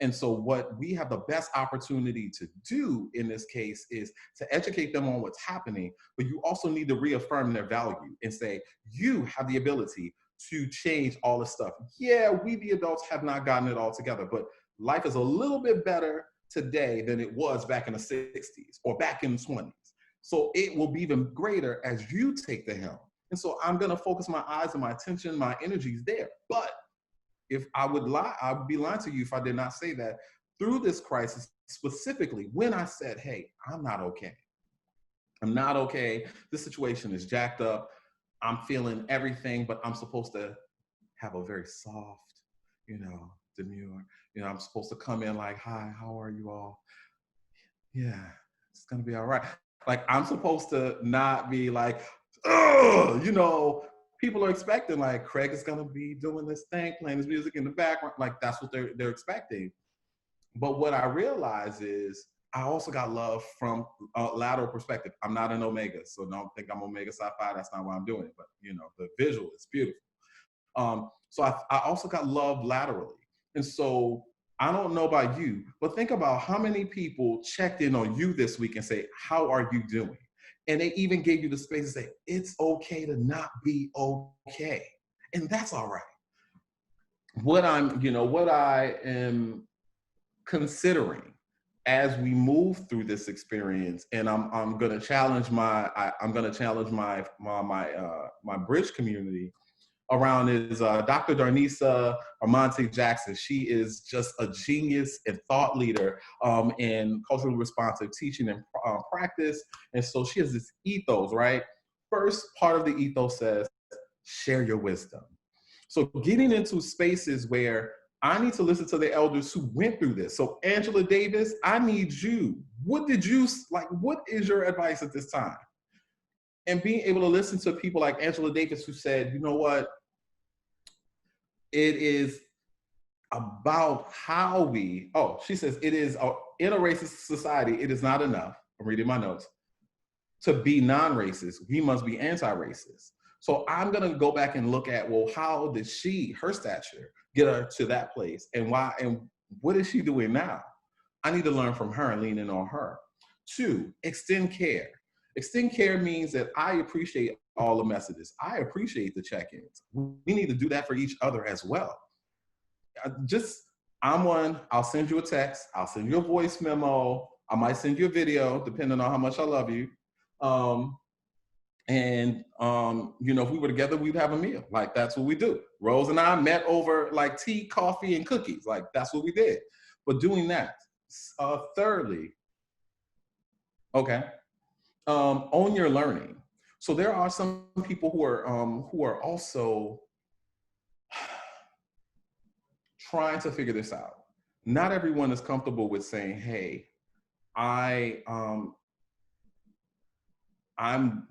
And so what we have the best opportunity to do in this case is to educate them on what's happening, but you also need to reaffirm their value and say, you have the ability to change all this stuff. Yeah, we the adults have not gotten it all together, but life is a little bit better today than it was back in the 60s or back in the 20s. So it will be even greater as you take the helm. And so I'm gonna focus my eyes and my attention, my energies there. But if I would lie, I would be lying to you if I did not say that through this crisis, specifically when I said, hey, I'm not okay. I'm not okay. This situation is jacked up. I'm feeling everything, but I'm supposed to have a very soft, demure. I'm supposed to come in like, hi, how are you all? Yeah, it's gonna be all right. Like, I'm supposed to not be like, ugh, people are expecting like Craig is gonna be doing this thing, playing his music in the background. Like, that's what they're expecting. But what I realize is I also got love from a lateral perspective. I'm not an Omega, so don't think I'm Omega Psi-Phi. That's not why I'm doing it. But the visual is beautiful. So I also got love laterally. And so I don't know about you, but think about how many people checked in on you this week and say, how are you doing? And they even gave you the space to say, it's okay to not be okay. And that's all right. What I am considering as we move through this experience, and I'm gonna challenge my bridge community around is Dr. Darnisa Armonte Jackson. She is just a genius and thought leader in culturally responsive teaching and practice. And so she has this ethos, right? First part of the ethos says, share your wisdom. So getting into spaces where I need to listen to the elders who went through this. So Angela Davis, I need you. What is your advice at this time? And being able to listen to people like Angela Davis who said, you know what? It is about how she says, it is in a racist society, it is not enough, I'm reading my notes, to be non-racist. We must be anti-racist. So I'm gonna go back and look at, well, how did her stature, get her to that place? And why, and what is she doing now? I need to learn from her and lean in on her. 2, extend care. Extend care means that I appreciate all the messages. I appreciate the check-ins. We need to do that for each other as well. I'm one, I'll send you a text, I'll send you a voice memo, I might send you a video, depending on how much I love you. If we were together, we'd have a meal. Like, that's what we do. Rose and I met over like tea, coffee, and cookies. Like, that's what we did. But doing that. Thirdly, own your learning. So there are some people who are also trying to figure this out. Not everyone is comfortable with saying, hey, I'm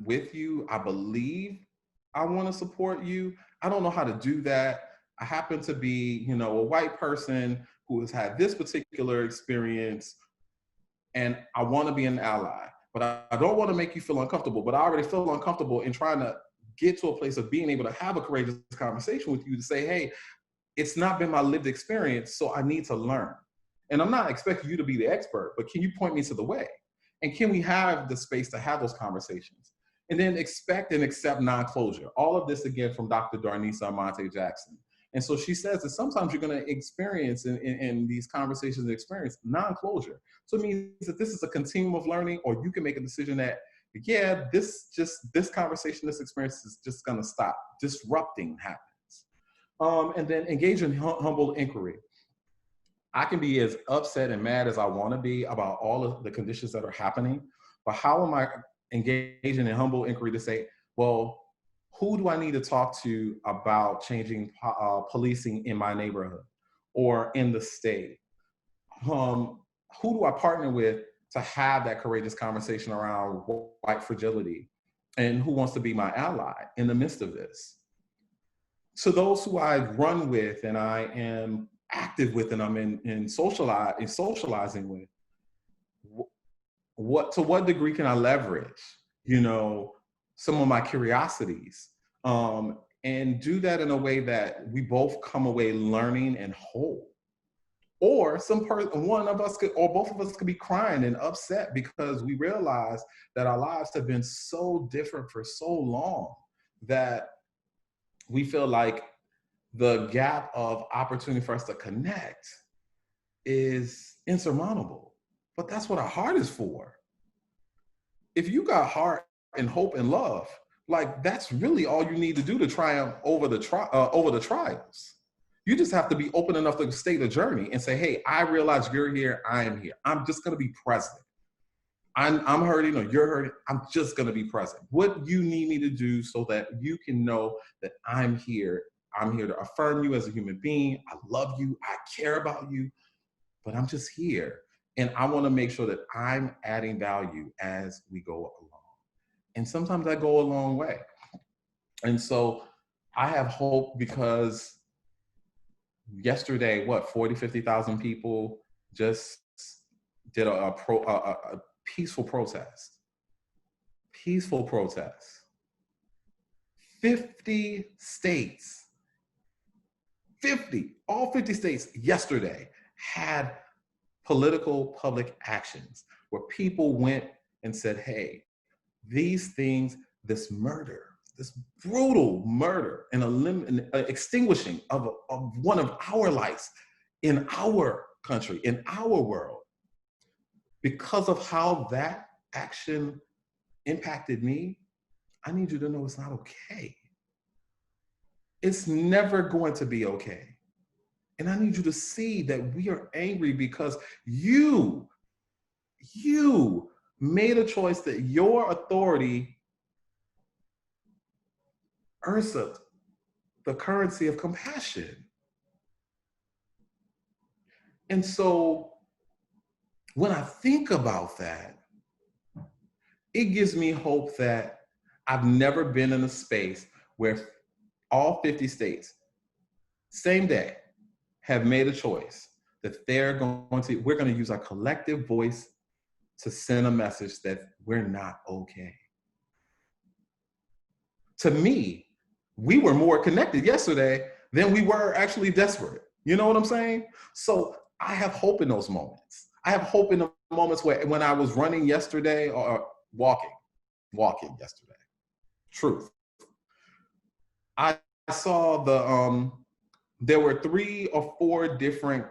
with you. I believe I want to support you. I don't know how to do that. I happen to be, a white person who has had this particular experience, and I want to be an ally. But I don't want to make you feel uncomfortable. But I already feel uncomfortable in trying to get to a place of being able to have a courageous conversation with you to say, hey, it's not been my lived experience, so I need to learn. And I'm not expecting you to be the expert, but can you point me to the way? And can we have the space to have those conversations? And then expect and accept non-closure. All of this, again, from Dr. Darnisa Amante Jackson. And so she says that sometimes you're going to experience in these conversations and experience non-closure. So it means that this is a continuum of learning, or you can make a decision that, yeah, this conversation, this experience is just going to stop. Disrupting happens. And then engage in humble inquiry. I can be as upset and mad as I want to be about all of the conditions that are happening, but how am I engaging in humble inquiry to say, well, who do I need to talk to about changing policing in my neighborhood or in the state? Who do I partner with to have that courageous conversation around white fragility? And who wants to be my ally in the midst of this? So those who I run with and I am active with and I'm in socializing with, to what degree can I leverage, some of my curiosities, and do that in a way that we both come away learning and whole. Or one of us could, or both of us could be crying and upset because we realize that our lives have been so different for so long that we feel like the gap of opportunity for us to connect is insurmountable. But that's what our heart is for. If you got heart and hope and love, like, that's really all you need to do to triumph over the trials. You just have to be open enough to stay the journey and say, hey, I realize you're here, I am here. I'm just going to be present. I'm hurting or you're hurting. I'm just going to be present. What you need me to do so that you can know that I'm here. I'm here to affirm you as a human being. I love you. I care about you, but I'm just here. And I want to make sure that I'm adding value as we go along. And sometimes I go a long way. And so I have hope because yesterday, 50,000 people just did a peaceful protest. Peaceful protest. 50 states, all 50 states yesterday had political public actions where people went and said, hey, these things, this murder, this brutal murder and extinguishing of one of our lives in our country, in our world, because of how that action impacted me, I need you to know it's not okay. It's never going to be okay. And I need you to see that we are angry because you made a choice that your authority usurped the currency of compassion. And so when I think about that, it gives me hope that I've never been in a space where all 50 states, same day, have made a choice that we're going to use our collective voice to send a message that we're not okay. To me, we were more connected yesterday than we were actually desperate. You know what I'm saying? So I have hope in those moments. I have hope in the moments when I was running yesterday or walking. walking yesterday. Truth. I saw there were 3 or 4 different,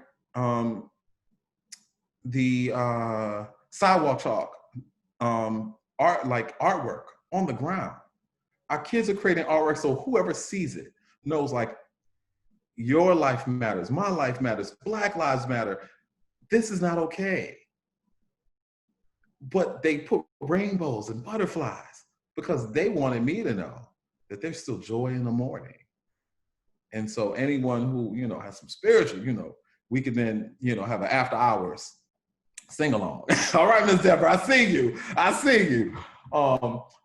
sidewalk chalk, artwork on the ground. Our kids are creating artwork, so whoever sees it knows, like, your life matters, my life matters, Black lives matter. This is not okay. But they put rainbows and butterflies because they wanted me to know that there's still joy in the morning. And so anyone who, has some spiritual, we could then, have an after hours sing along. All right, Ms. Deborah, I see you.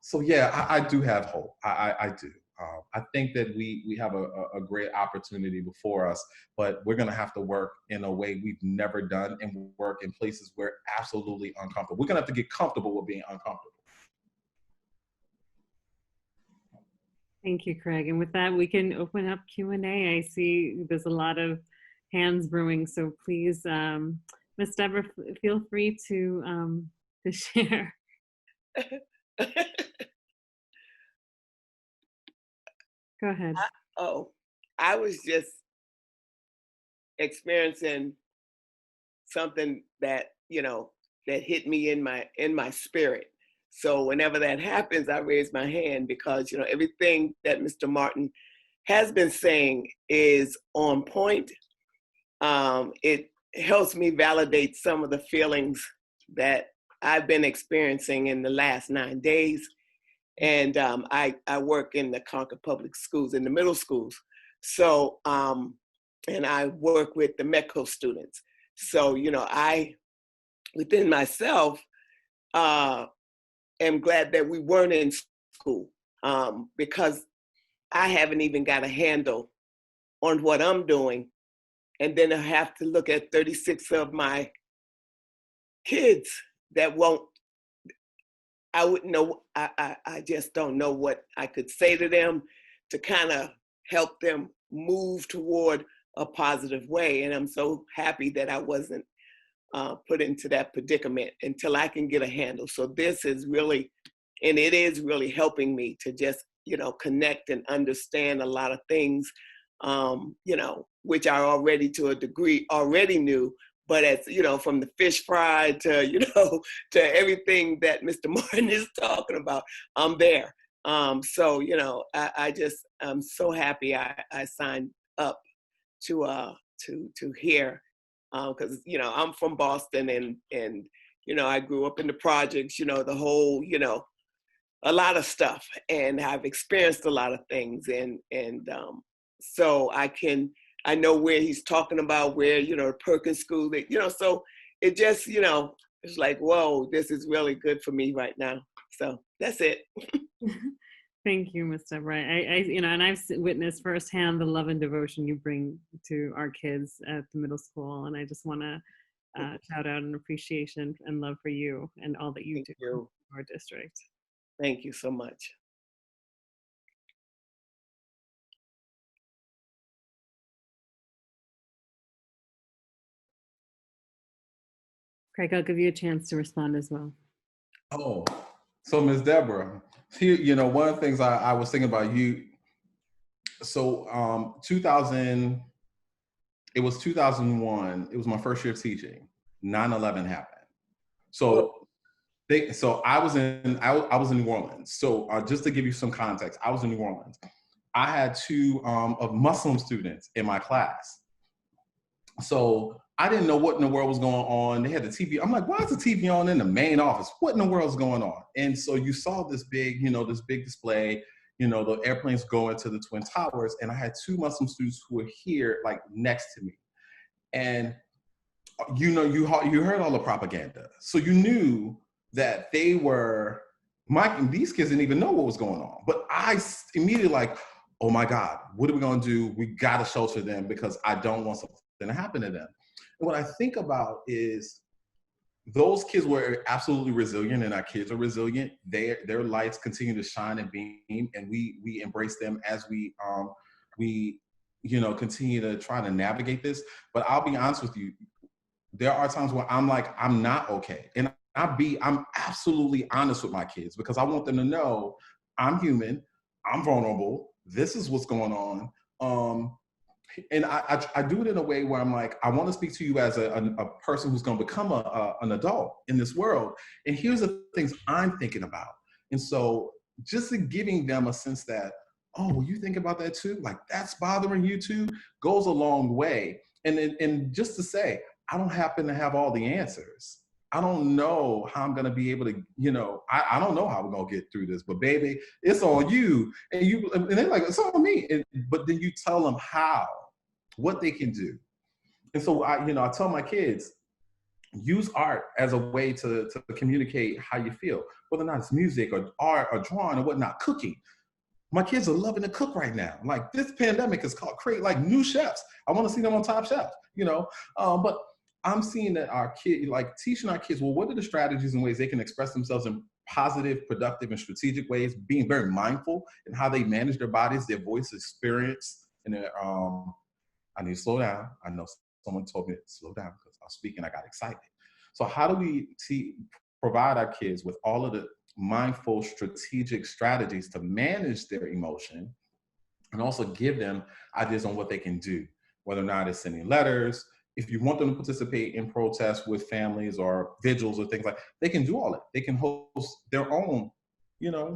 So yeah, I do have hope. I do. I think that we have a great opportunity before us, but we're going to have to work in a way we've never done and work in places where absolutely uncomfortable. We're going to have to get comfortable with being uncomfortable. Thank you, Craig. And with that, we can open up Q&A. I see there's a lot of hands brewing, so please, Ms. Deborah, feel free to share. Go ahead. I was just experiencing something that, that hit me in my spirit. So whenever that happens, I raise my hand because, everything that Mr. Martin has been saying is on point. It helps me validate some of the feelings that I've been experiencing in the last 9 days. And I work in the Concord Public Schools, in the middle schools. So, and I work with the METCO students. So, I, within myself, am glad that we weren't in school because I haven't even got a handle on what I'm doing. And then I have to look at 36 of my kids that I wouldn't know, I just don't know what I could say to them to kind of help them move toward a positive way. And I'm so happy that I wasn't put into that predicament until I can get a handle. So this is really, and it is really helping me to just, connect and understand a lot of things, which I already to a degree already knew, but as, from the fish fry to, to everything that Mr. Martin is talking about, I'm there. So, I'm so happy I signed up to hear, because, I'm from Boston and, I grew up in the projects, the whole, a lot of stuff, and I've experienced a lot of things. And so I know where he's talking about, where, Perkins School, so it just, it's like, whoa, this is really good for me right now. So that's it. Thank you, Ms. Deborah. And I've witnessed firsthand the love and devotion you bring to our kids at the middle school. And I just want to shout out an appreciation and love for you and all that you do in our district. Thank you so much. Craig, I'll give you a chance to respond as well. Oh, so Ms. Deborah, here, one of the things I was thinking about you. So it was 2001. It was my first year teaching. 9/11 happened. So I was in New Orleans. So just to give you some context, I was in New Orleans. I had 2 of Muslim students in my class. So I didn't know what in the world was going on. They had the TV. I'm like, why is the TV on in the main office? What in the world is going on? And so you saw this big display, the airplanes going to the Twin Towers. And I had 2 Muslim students who were here, like next to me. And, you heard all the propaganda. So you knew that they were, these kids didn't even know what was going on. But I immediately like, oh my God, what are we going to do? We got to shelter them because I don't want something to happen to them. And what I think about is those kids were absolutely resilient, and our kids are resilient. Their lights continue to shine and beam, and we embrace them as we continue to try to navigate this. But I'll be honest with you, there are times where I'm like, I'm not okay. And I'm absolutely honest with my kids because I want them to know I'm human, I'm vulnerable, this is what's going on. And I do it in a way where I'm like, I want to speak to you as a person who's going to become an adult in this world. And here's the things I'm thinking about. And so just giving them a sense that, oh, you think about that too? Like that's bothering you too, goes a long way. And just to say, I don't happen to have all the answers. I don't know how I'm going to be able to, I don't know how we're going to get through this, but baby, it's on you. And they're like, it's on me. But then you tell them how, what they can do. And so I tell my kids, use art as a way to communicate how you feel, whether or not it's music or art or drawing or whatnot, cooking. My kids are loving to cook right now. Like this pandemic is called create like new chefs. I want to see them on Top Chef, but I'm seeing that our kids, like teaching our kids, well, what are the strategies and ways they can express themselves in positive, productive, and strategic ways, being very mindful in how they manage their bodies, their voice experience, and their, I need to slow down. I know someone told me to slow down because I was speaking, I got excited. So how do we provide our kids with all of the mindful, strategic strategies to manage their emotion and also give them ideas on what they can do, whether or not it's sending letters. If you want them to participate in protests with families or vigils or things like that, they can do all that. They can host their own,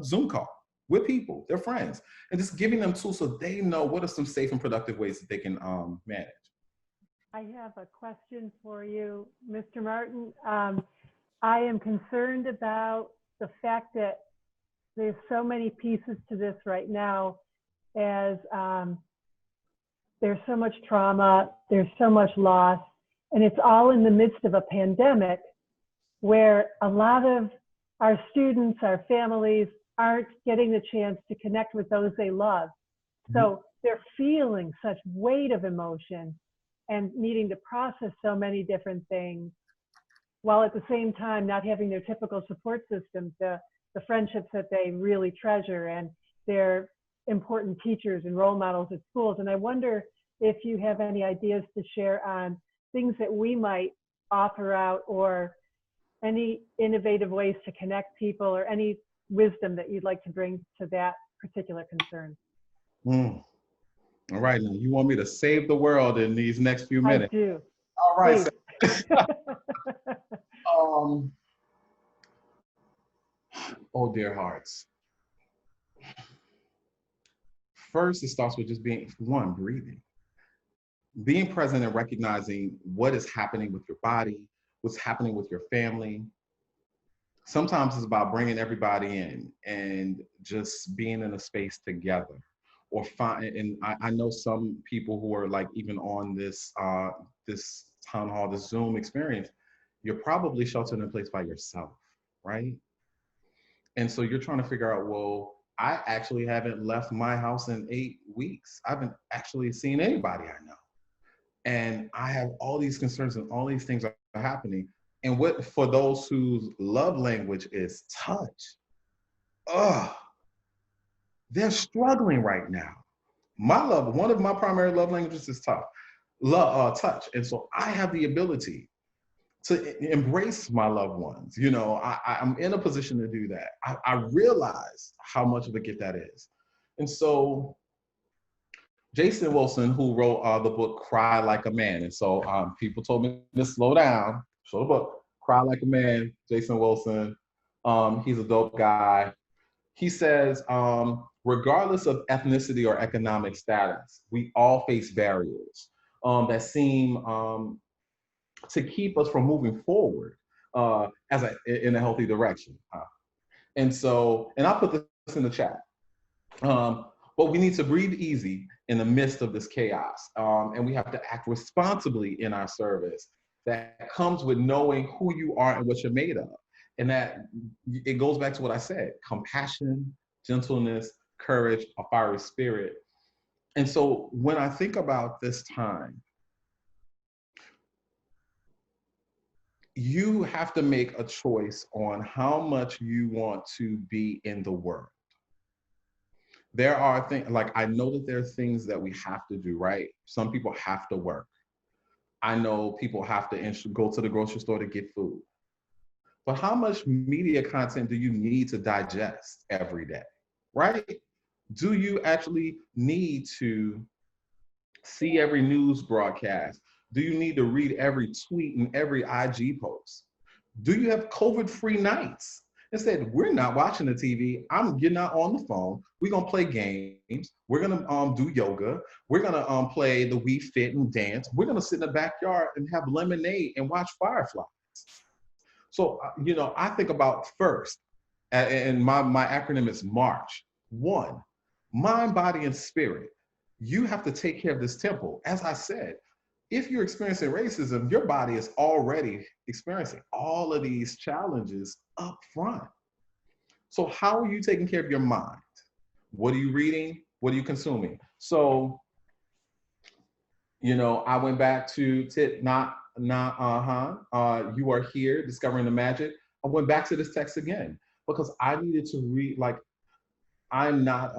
Zoom call with people, their friends, and just giving them tools so they know what are some safe and productive ways that they can manage. I have a question for you, Mr. Martin. I am concerned about the fact that there's so many pieces to this right now, as there's so much trauma, there's so much loss, and it's all in the midst of a pandemic where a lot of our students, our families aren't getting the chance to connect with those they love. So they're feeling such weight of emotion and needing to process so many different things, while at the same time not having their typical support systems, the friendships that they really treasure, and their important teachers and role models at schools. And I wonder if you have any ideas to share on things that we might offer out, or any innovative ways to connect people, or any wisdom that you'd like to bring to that particular concern. All right, now you want me to save the world in these next few minutes? I do. All right. Oh, dear hearts. First, it starts with just breathing. Being present and recognizing what is happening with your body, what's happening with your family. Sometimes it's about bringing everybody in and just being in a space together. And I know some people who are like even on this town hall, this Zoom experience, you're probably sheltered in place by yourself, right? And so you're trying to figure out, well, I actually haven't left my house in 8 weeks. I haven't actually seen anybody I know. And I have all these concerns and all these things are happening. And what for those whose love language is touch, they're struggling right now. One of my primary love languages is touch. And so I have the ability to embrace my loved ones. I'm in a position to do that. I realize how much of a gift that is. And so Jason Wilson, who wrote the book Cry Like a Man. And so people told me to slow down, show the book, Cry Like a Man, Jason Wilson. He's a dope guy. He says, regardless of ethnicity or economic status, we all face barriers that seem to keep us from moving forward in a healthy direction. And I'll put this in the chat. But we need to breathe easy in the midst of this chaos. And we have to act responsibly in our service. That comes with knowing who you are and what you're made of. And that it goes back to what I said: compassion, gentleness, courage, a fiery spirit. And so when I think about this time, you have to make a choice on how much you want to be in the world. There are things, like I know that there are things that we have to do, right? Some people have to work. I know people have to go to the grocery store to get food. but how much media content do you need to digest every day, right? Do you actually need to see every news broadcast? Do you need to read every tweet and every IG post? Do you have COVID-free nights? Instead, we're not watching the TV. I'm getting out on the phone. We're gonna play games. We're gonna do yoga. We're gonna play the Wii Fit and dance. We're gonna sit in the backyard and have lemonade and watch fireflies. So, I think about first, and my acronym is MARCH. 1, mind, body, and spirit. You have to take care of this temple. As I said, if you're experiencing racism, your body is already experiencing all of these challenges up front. So how are you taking care of your mind? What are you reading? What are you consuming? So, I went back to Tit Not You Are Here, Discovering the Magic. I went back to this text again because I needed to read, like, I'm not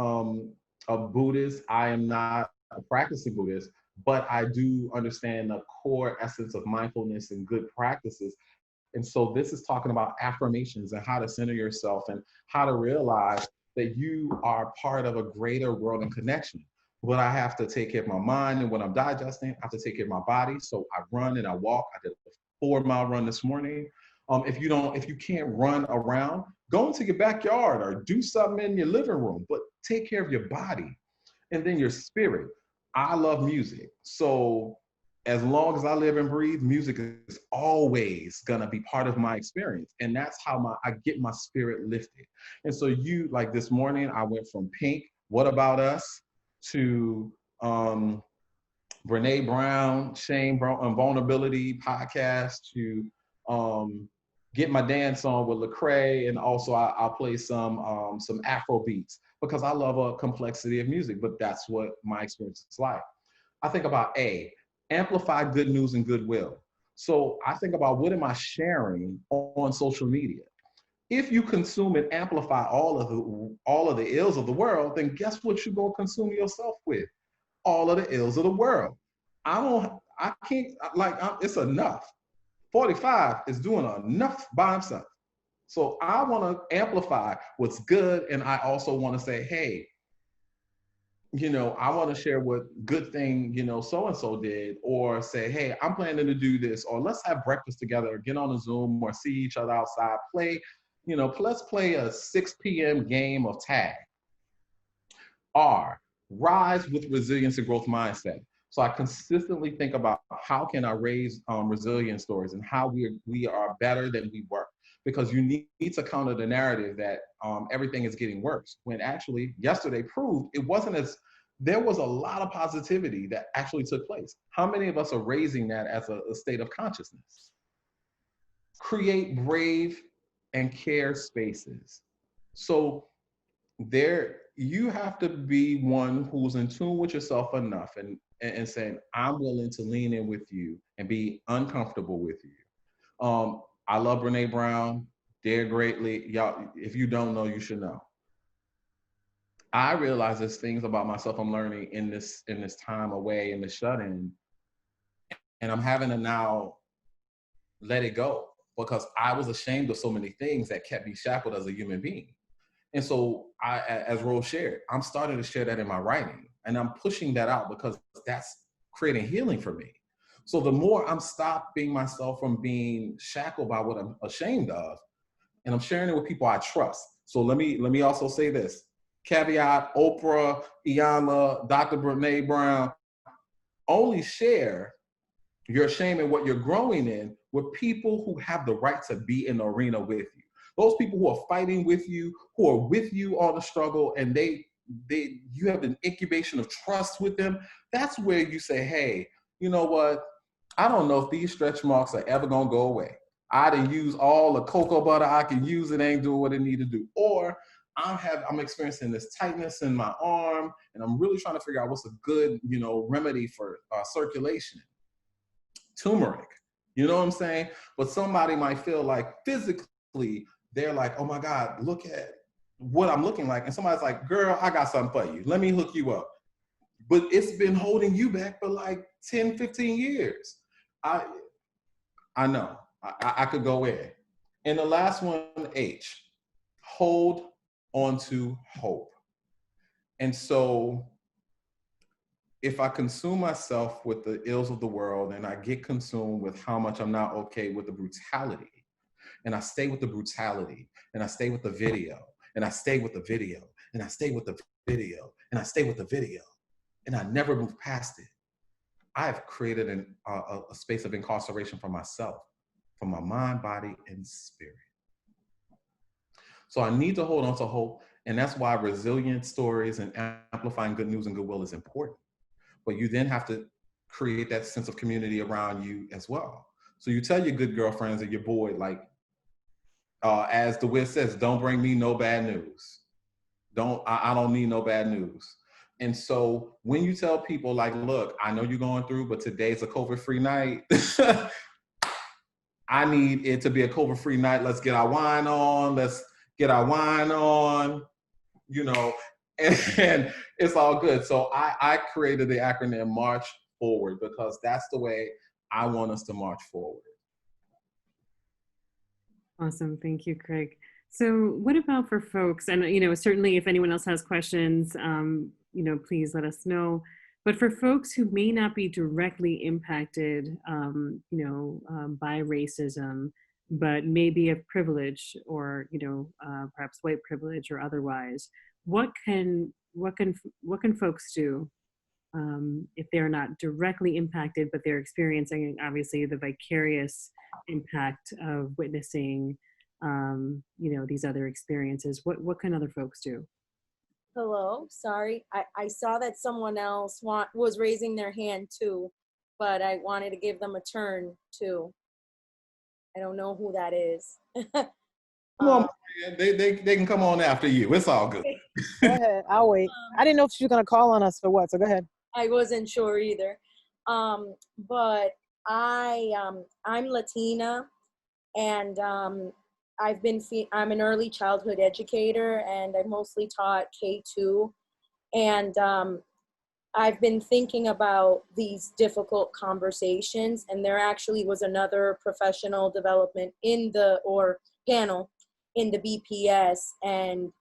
a Buddhist. I am not a practicing Buddhist, but I do understand the core essence of mindfulness and good practices. And so this is talking about affirmations and how to center yourself and how to realize that you are part of a greater world and connection. But I have to take care of my mind, and when I'm digesting, I have to take care of my body. So I run and I walk. I did a 4-mile run this morning. If you can't run around, go into your backyard or do something in your living room, but take care of your body. And then your spirit. I love music. So as long as I live and breathe, music is always gonna be part of my experience. And that's how I get my spirit lifted. And so like this morning, I went from Pink, What About Us, to Brene Brown, Shame and Vulnerability podcast, to Get My Dance On with Lecrae, and also I'll play some Afro beats because I love a complexity of music, but that's what my experience is like. I think about amplify good news and goodwill. So I think about, what am I sharing on social media? If you consume and amplify all of the ills of the world, then guess what you're gonna consume yourself with? All of the ills of the world. It's enough. 45 is doing enough by himself. So I want to amplify what's good, and I also want to say, hey, I want to share what good thing, so-and-so did, or say, hey, I'm planning to do this, or let's have breakfast together, or get on a Zoom, or see each other outside, let's play a 6 p.m. game of tag. R, rise with resilience and growth mindset. So I consistently think about how can I raise resilience stories and how we are better than we were. Because you need to counter the narrative that everything is getting worse, when actually yesterday proved it wasn't. There was a lot of positivity that actually took place. How many of us are raising that as a state of consciousness? Create brave and care spaces. So you have to be one who's in tune with yourself enough and saying, I'm willing to lean in with you and be uncomfortable with you. I love Brene Brown, Dare Greatly. Y'all, if you don't know, you should know. I realize there's things about myself I'm learning in this time away, in the shut-in, and I'm having to now let it go because I was ashamed of so many things that kept me shackled as a human being. And so as Rose shared, I'm starting to share that in my writing, and I'm pushing that out because that's creating healing for me. So the more I'm stopping myself from being shackled by what I'm ashamed of, and I'm sharing it with people I trust. So let me also say this. Caveat, Oprah, Iyanla, Dr. Brene Brown, only share your shame and what you're growing in with people who have the right to be in the arena with you. Those people who are fighting with you, who are with you on the struggle, and you have an incubation of trust with them. That's where you say, hey, you know what? I don't know if these stretch marks are ever gonna go away. I done use all the cocoa butter I can use, it ain't doing what it need to do. Or I'm experiencing this tightness in my arm, and I'm really trying to figure out what's a good, remedy for circulation. Turmeric, you know what I'm saying? But somebody might feel like physically, they're like, oh my God, look at what I'm looking like. And somebody's like, girl, I got something for you. Let me hook you up. But it's been holding you back for like 10, 15 years. I know, I could go in. And the last one, H, hold onto hope. And so if I consume myself with the ills of the world and I get consumed with how much I'm not okay with the brutality, and I stay with the brutality, and I stay with the video, and I stay with the video, and I stay with the video, and I stay with the video, and I never move past it, I have created a space of incarceration for myself, for my mind, body, and spirit. So I need to hold on to hope, and that's why resilient stories and amplifying good news and goodwill is important. But you then have to create that sense of community around you as well. So you tell your good girlfriends or your boy, like, as the Wiz says, don't bring me no bad news. I don't need no bad news. And so when you tell people like, look, I know you're going through, but today's a COVID-free night. I need it to be a COVID-free night. Let's get our wine on. Let's get our wine on, you know, and it's all good. So I created the acronym March Forward because that's the way I want us to march forward. Awesome. Thank you, Craig. So what about for folks, and you know, certainly if anyone else has questions, you know, please let us know. But for folks who may not be directly impacted, you know, by racism, but maybe of privilege or, you know, perhaps white privilege or otherwise, what can folks do if they're not directly impacted, but they're experiencing obviously the vicarious impact of witnessing, you know, these other experiences? What can other folks do? Hello, sorry. I saw that someone else was raising their hand too, but I wanted to give them a turn too. I don't know who that is. Come on, they can come on after you. It's all good. Go ahead, I'll wait. I didn't know if she was gonna call on us or what, so go ahead. I wasn't sure either. But I'm Latina, and I'm an early childhood educator, and I mostly taught K-2. And I've been thinking about these difficult conversations, and there actually was another professional development panel in the BPS, and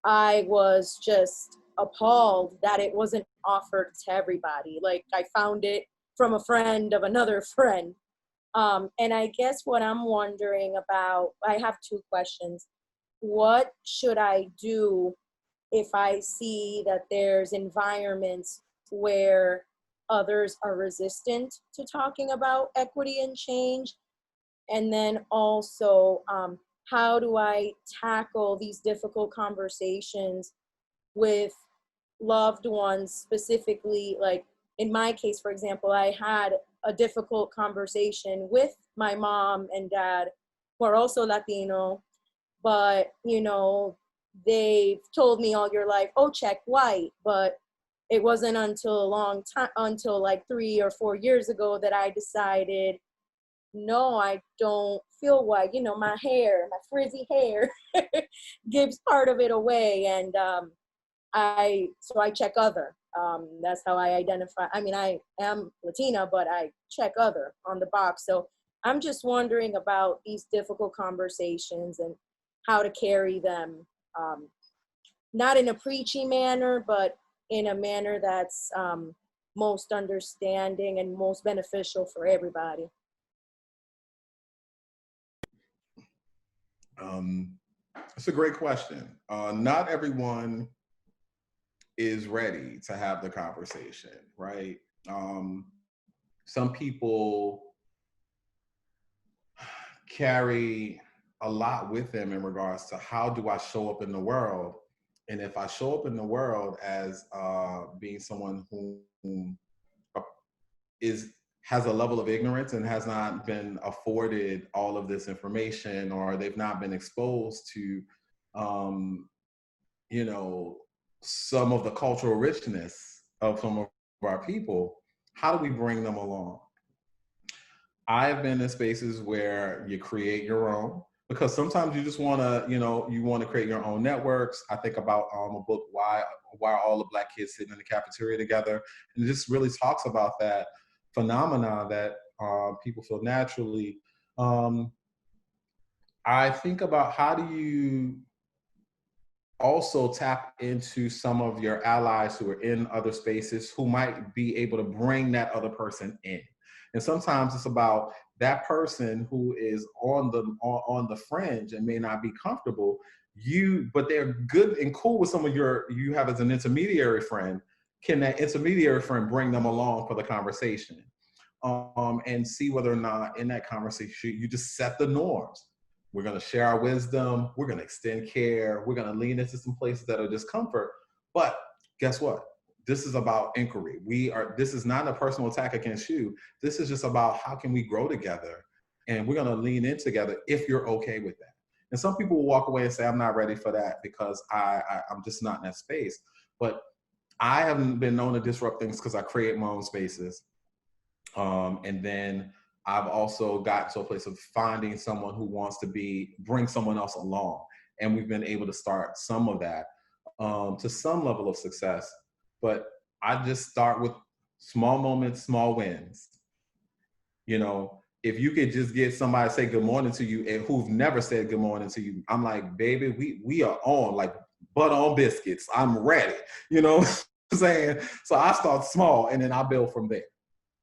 I was just appalled that it wasn't offered to everybody. Like, I found it from a friend of another friend. And I guess what I'm wondering about, I have two questions. What should I do if I see that there's environments where others are resistant to talking about equity and change? And then also, how do I tackle these difficult conversations with loved ones, specifically? Like in my case, for example, I had a difficult conversation with my mom and dad, who are also Latino, but you know, they've told me all your life, oh, check white. But it wasn't until until like 3 or 4 years ago that I decided, no, I don't feel white. You know, my hair, my frizzy hair gives part of it away. And I check other. That's how I identify. I mean, I am Latina, but I check other on the box. So I'm just wondering about these difficult conversations and how to carry them, not in a preachy manner, but in a manner that's most understanding and most beneficial for everybody. It's a great question. Not everyone is ready to have the conversation, right? Some people carry a lot with them in regards to how do I show up in the world? And if I show up in the world as being someone who has a level of ignorance and has not been afforded all of this information, or they've not been exposed to, you know, some of the cultural richness of some of our people, how do we bring them along? I've been in spaces where you create your own, because sometimes you just want to, you know, you want to create your own networks. I think about a book, Why Are All the Black Kids Sitting in the Cafeteria Together? And it just really talks about that phenomena that people feel naturally I think about how do you also tap into some of your allies who are in other spaces who might be able to bring that other person in. And sometimes it's about that person who is on the fringe and may not be comfortable, but they're good and cool with someone you have as an intermediary friend. Can that intermediary friend bring them along for the conversation? And see whether or not in that conversation you just set the norms. We're going to share our wisdom. We're going to extend care. We're going to lean into some places that are discomfort. But guess what? This is about inquiry. This is not a personal attack against you. This is just about how can we grow together, and we're going to lean in together if you're okay with that. And some people will walk away and say, I'm not ready for that because I'm just not in that space. But I haven't been known to disrupt things because I create my own spaces. And then I've also got to a place of finding someone who wants to bring someone else along. And we've been able to start some of that to some level of success. But I just start with small moments, small wins. You know, if you could just get somebody to say good morning to you and who've never said good morning to you, I'm like, baby, we are on, like butter on biscuits. I'm ready, you know what I'm saying? So I start small and then I build from there.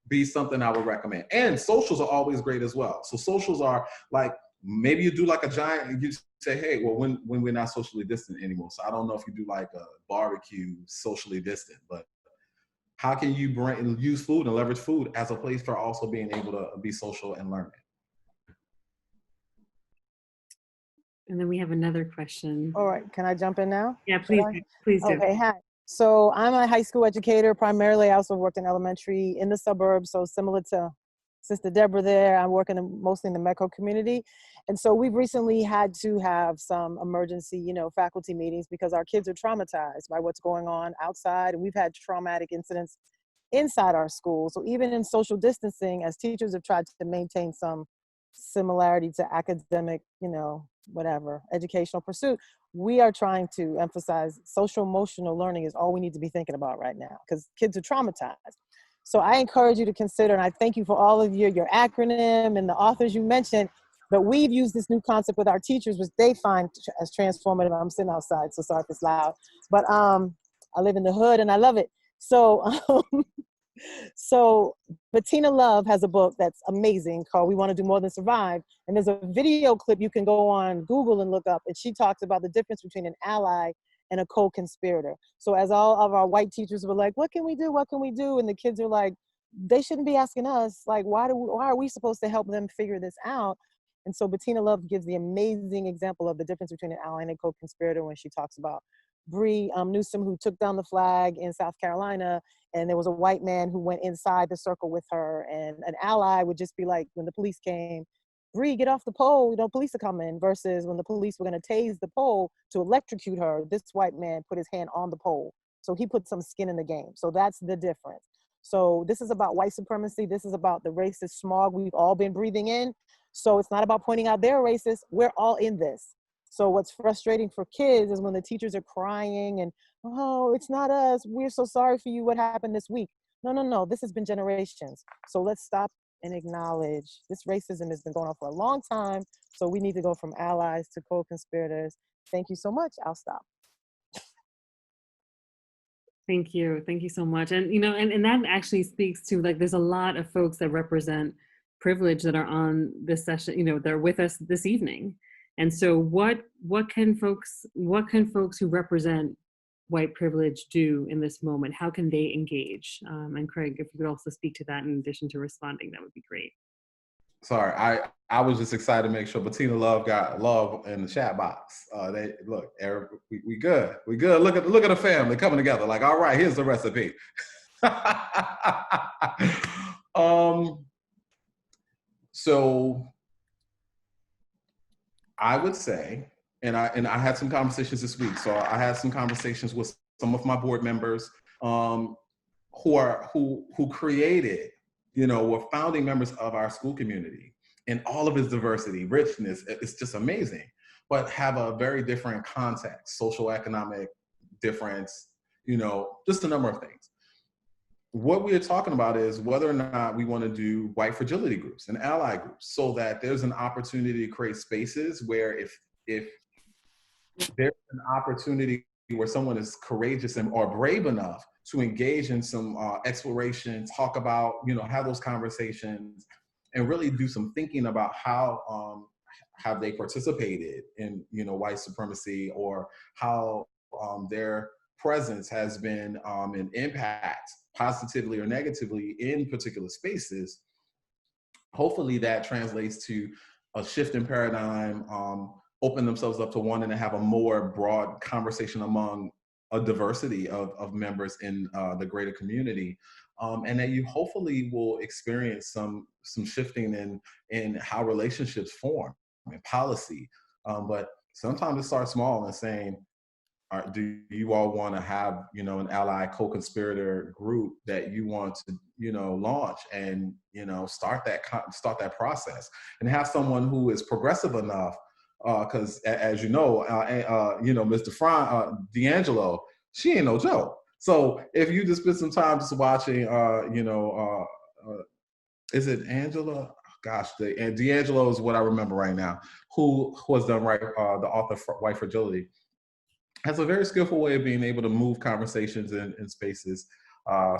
Be something I would recommend. And socials are always great as well. So socials are like, maybe you do like a giant, you say, hey, well, when we're not socially distant anymore. So I don't know if you do like a barbecue socially distant, but how can you use food and leverage food as a place for also being able to be social and learning? And then we have another question. All right, can I jump in now? Yeah, please do. Okay, hi. So I'm a high school educator. Primarily, I also worked in elementary in the suburbs. So similar to Sister Deborah there, I'm working mostly in the Metco community. And so we've recently had to have some emergency, faculty meetings because our kids are traumatized by what's going on outside. And we've had traumatic incidents inside our school. So even in social distancing, as teachers have tried to maintain some similarity to academic, educational pursuit, we are trying to emphasize social emotional learning is all we need to be thinking about right now because kids are traumatized. So I encourage you to consider, and I thank you for all of your acronym and the authors you mentioned, but we've used this new concept with our teachers, which they find as transformative. I'm sitting outside, so sorry if it's loud, but I live in the hood and I love it. So Bettina Love has a book that's amazing called We Want to Do More Than Survive. And there's a video clip you can go on Google and look up. And she talks about the difference between an ally and a co-conspirator. So as all of our white teachers were like, what can we do? What can we do? And the kids are like, they shouldn't be asking us, like, why are we supposed to help them figure this out? And so Bettina Love gives the amazing example of the difference between an ally and a co-conspirator when she talks about Bree Newsom, who took down the flag in South Carolina, and there was a white man who went inside the circle with her, and an ally would just be like, when the police came, Bree, get off the pole, police are coming, versus when the police were going to tase the pole to electrocute her, this white man put his hand on the pole. So he put some skin in the game. So that's the difference. So this is about white supremacy. This is about the racist smog we've all been breathing in. So it's not about pointing out they're racist. We're all in this. So what's frustrating for kids is when the teachers are crying and, oh, it's not us. We're so sorry for you. What happened this week? No. This has been generations. So let's stop and acknowledge this racism has been going on for a long time. So we need to go from allies to co-conspirators. Thank you so much. I'll stop. Thank you. Thank you so much. And, and that actually speaks to, like, there's a lot of folks that represent privilege that are on this session, they're with us this evening. And so what can folks who represent white privilege do in this moment? How can they engage? And Craig, if you could also speak to that in addition to responding, that would be great. Sorry, I was just excited to make sure Bettina Love got love in the chat box. Look, Eric, we good. We good. Look at the family coming together. Like, all right, here's the recipe. So I would say, and I had some conversations this week. So I had some conversations with some of my board members who created, were founding members of our school community, and all of its diversity, richness, it's just amazing, but have a very different context, social, economic difference, just a number of things. what we are talking about is whether or not we want to do white fragility groups and ally groups, so that there's an opportunity to create spaces where if there's an opportunity where someone is courageous and or brave enough to engage in some exploration, talk about, have those conversations, and really do some thinking about how have they participated in, white supremacy, or how their presence has been an impact positively or negatively in particular spaces. Hopefully that translates to a shift in paradigm, open themselves up to wanting to have a more broad conversation among a diversity of members in the greater community. And that you hopefully will experience some shifting in how relationships form and policy. But sometimes it starts small and saying, do you all want to have, an ally co-conspirator group that you want to, launch and, start that process, and have someone who is progressive enough, because as Mr. D'Angelo, she ain't no joke. So if you just spend some time just watching, is it Angela? Gosh, D'Angelo is what I remember right now, who has done the author for White Fragility. Has a very skillful way of being able to move conversations in spaces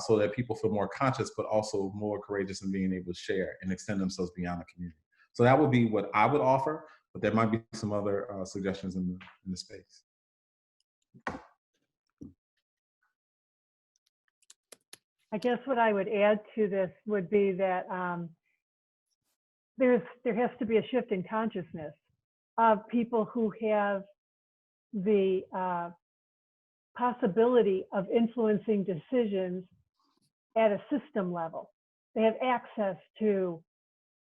so that people feel more conscious, but also more courageous in being able to share and extend themselves beyond the community. So that would be what I would offer, but there might be some other suggestions in the space. I guess what I would add to this would be that there has to be a shift in consciousness of people who have the possibility of influencing decisions at a system level. They have access to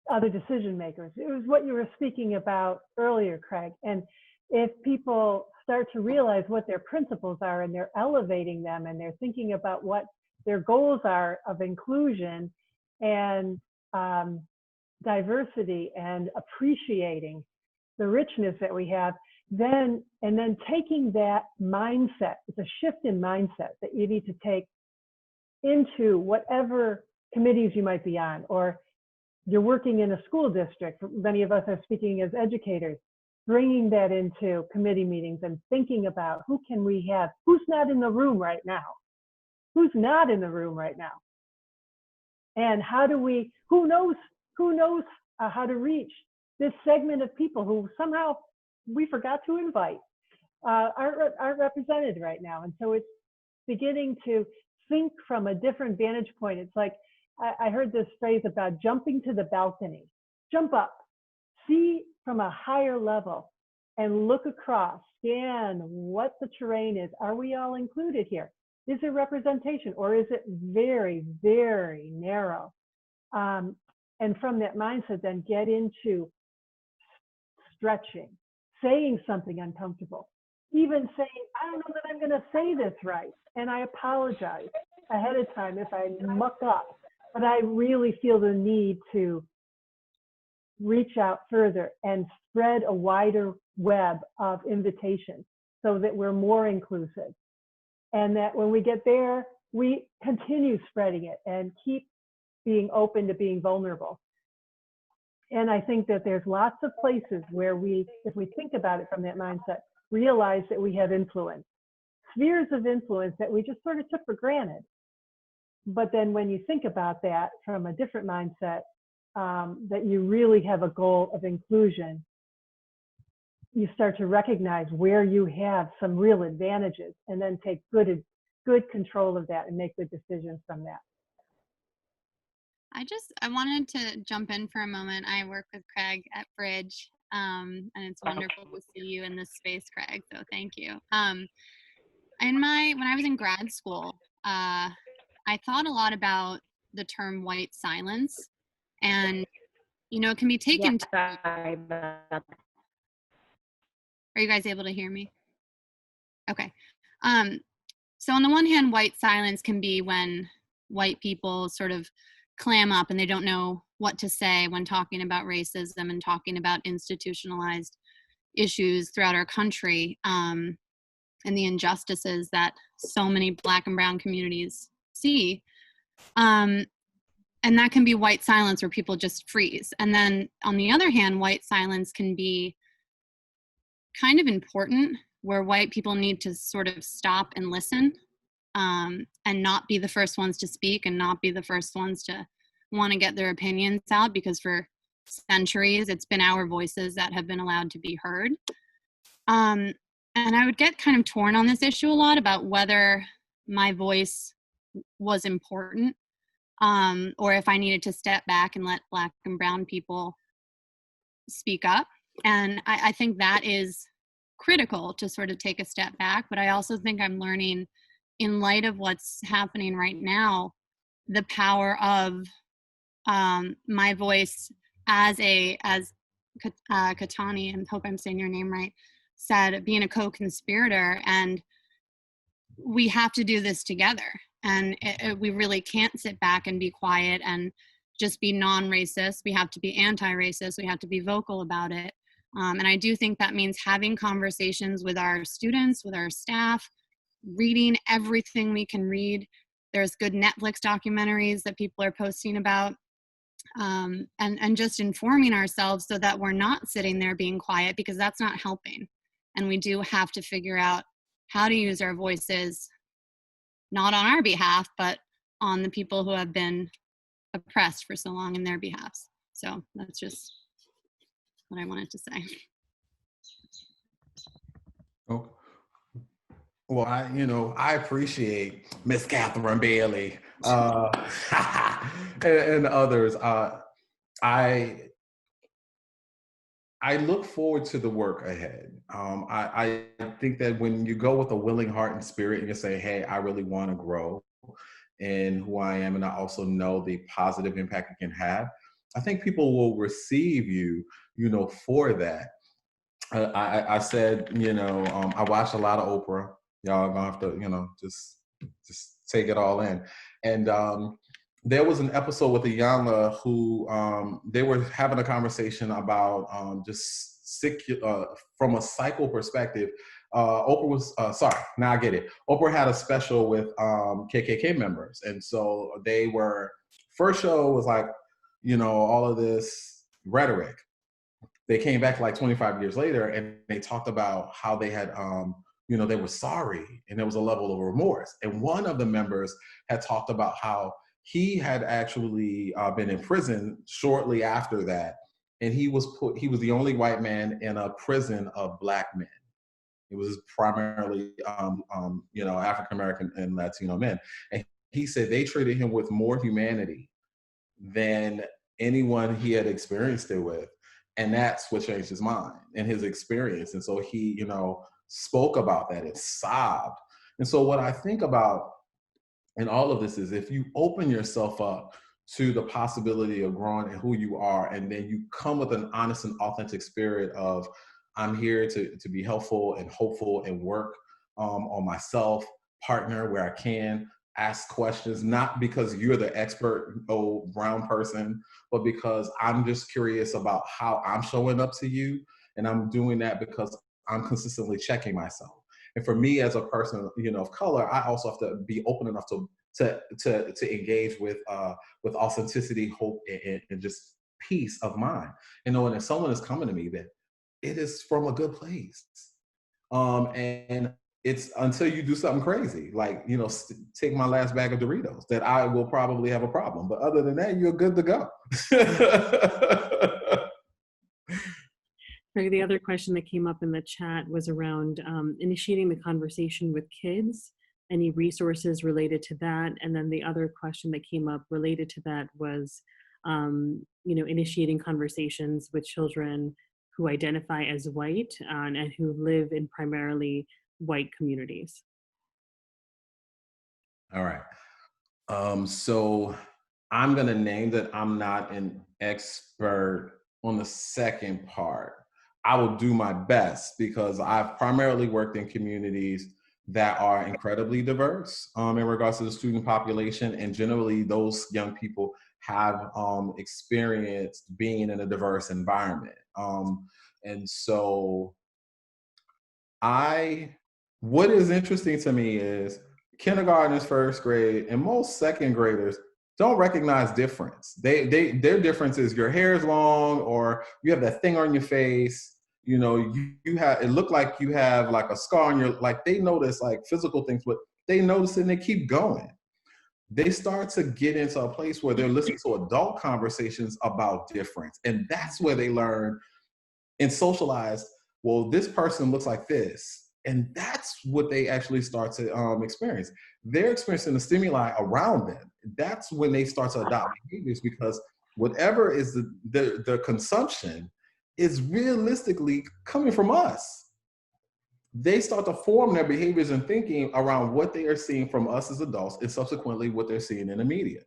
other decision makers. It was what you were speaking about earlier, Craig. And if people start to realize what their principles are and they're elevating them and they're thinking about what their goals are of inclusion and diversity and appreciating the richness that we have, then taking that mindset, it's a shift in mindset that you need to take into whatever committees you might be on, or you're working in a school district. Many of us are speaking as educators, bringing that into committee meetings and thinking about who can we have, who's not in the room right now, who's not in the room right now, and how do we, who knows how to reach this segment of people who somehow we forgot to invite, aren't represented right now. And so it's beginning to think from a different vantage point. It's like, I heard this phrase about jumping to the balcony. Jump up, see from a higher level, and look across, scan what the terrain is. Are we all included here? Is there representation, or is it very, very narrow? And from that mindset, then get into stretching, saying something uncomfortable, even saying, I don't know that I'm going to say this right, and I apologize ahead of time if I muck up, but I really feel the need to reach out further and spread a wider web of invitation so that we're more inclusive. And that when we get there, we continue spreading it and keep being open to being vulnerable. And I think that there's lots of places where we, if we think about it from that mindset, realize that we have influence, spheres of influence that we just sort of took for granted. But then when you think about that from a different mindset, that you really have a goal of inclusion, you start to recognize where you have some real advantages and then take good control of that and make good decisions from that. I wanted to jump in for a moment. I work with Craig at Bridge, and it's wonderful to see you in this space, Craig, so thank you. When I was in grad school, I thought a lot about the term white silence, and, it can be taken Sorry about that. Are you guys able to hear me? Okay. So on the one hand, white silence can be when white people sort of clam up and they don't know what to say when talking about racism and talking about institutionalized issues throughout our country, and the injustices that so many Black and brown communities see. And that can be white silence where people just freeze. And then on the other hand, white silence can be kind of important, where white people need to sort of stop and listen, and not be the first ones to speak and not be the first ones to want to get their opinions out, because for centuries it's been our voices that have been allowed to be heard. And I would get kind of torn on this issue a lot about whether my voice was important, or if I needed to step back and let Black and brown people speak up. And I think that is critical, to sort of take a step back. But I also think I'm learning, in light of what's happening right now, the power of my voice as Katani, and hope I'm saying your name right, said, being a co-conspirator. And we have to do this together. And we really can't sit back and be quiet and just be non-racist. We have to be anti-racist. We have to be vocal about it. And I do think that means having conversations with our students, with our staff, reading everything we can read. There's good Netflix documentaries that people are posting about, and just informing ourselves so that we're not sitting there being quiet, because that's not helping. And we do have to figure out how to use our voices, not on our behalf, but on the people who have been oppressed for so long in their behalfs. So that's just what I wanted to say. Okay. Well, I appreciate Miss Catherine Bailey and others. I look forward to the work ahead. I think that when you go with a willing heart and spirit and you say, hey, I really want to grow in who I am, and I also know the positive impact it can have, I think people will receive you, for that. I said, I watch a lot of Oprah. Y'all gonna have to, just take it all in. And there was an episode with Iyanla who they were having a conversation about from a cycle perspective. Oprah was, now I get it. Oprah had a special with KKK members. And so first show was like, all of this rhetoric. They came back like 25 years later and they talked about how they had, they were sorry and there was a level of remorse. And one of the members had talked about how he had actually been in prison shortly after that. And he was the only white man in a prison of Black men. It was primarily, African-American and Latino men. And he said they treated him with more humanity than anyone he had experienced it with. And that's what changed his mind and his experience. And so he, spoke about that and sobbed. And so what I think about in all of this is, if you open yourself up to the possibility of growing in who you are, and then you come with an honest and authentic spirit of, I'm here to be helpful and hopeful and work on myself, partner where I can, ask questions, not because you're the expert old brown person, but because I'm just curious about how I'm showing up to you. And I'm doing that because I'm consistently checking myself. And for me as a person, of color, I also have to be open enough to engage with authenticity, hope, and just peace of mind. And knowing that someone is coming to me that it is from a good place. And it's until you do something crazy, like, take my last bag of Doritos, that I will probably have a problem. But other than that, you're good to go. The other question that came up in the chat was around initiating the conversation with kids, any resources related to that. And then the other question that came up related to that was, initiating conversations with children who identify as white and who live in primarily white communities. All right. So I'm going to name that I'm not an expert on the second part. I will do my best because I've primarily worked in communities that are incredibly diverse in regards to the student population. And generally those young people have experienced being in a diverse environment. And so what is interesting to me is kindergartners, first grade, and most second graders don't recognize difference. Their difference is your hair is long, or you have that thing on your face. You know, you have, it look like you have like a scar on your, like they notice like physical things, but they notice it and they keep going. They start to get into a place where they're listening to adult conversations about difference. And that's where they learn and socialize, well, this person looks like this. And that's what they actually start to experience. They're experiencing the stimuli around them. That's when they start to adopt behaviors, because whatever is the consumption is realistically coming from us. They start to form their behaviors and thinking around what they are seeing from us as adults, and subsequently what they're seeing in the media.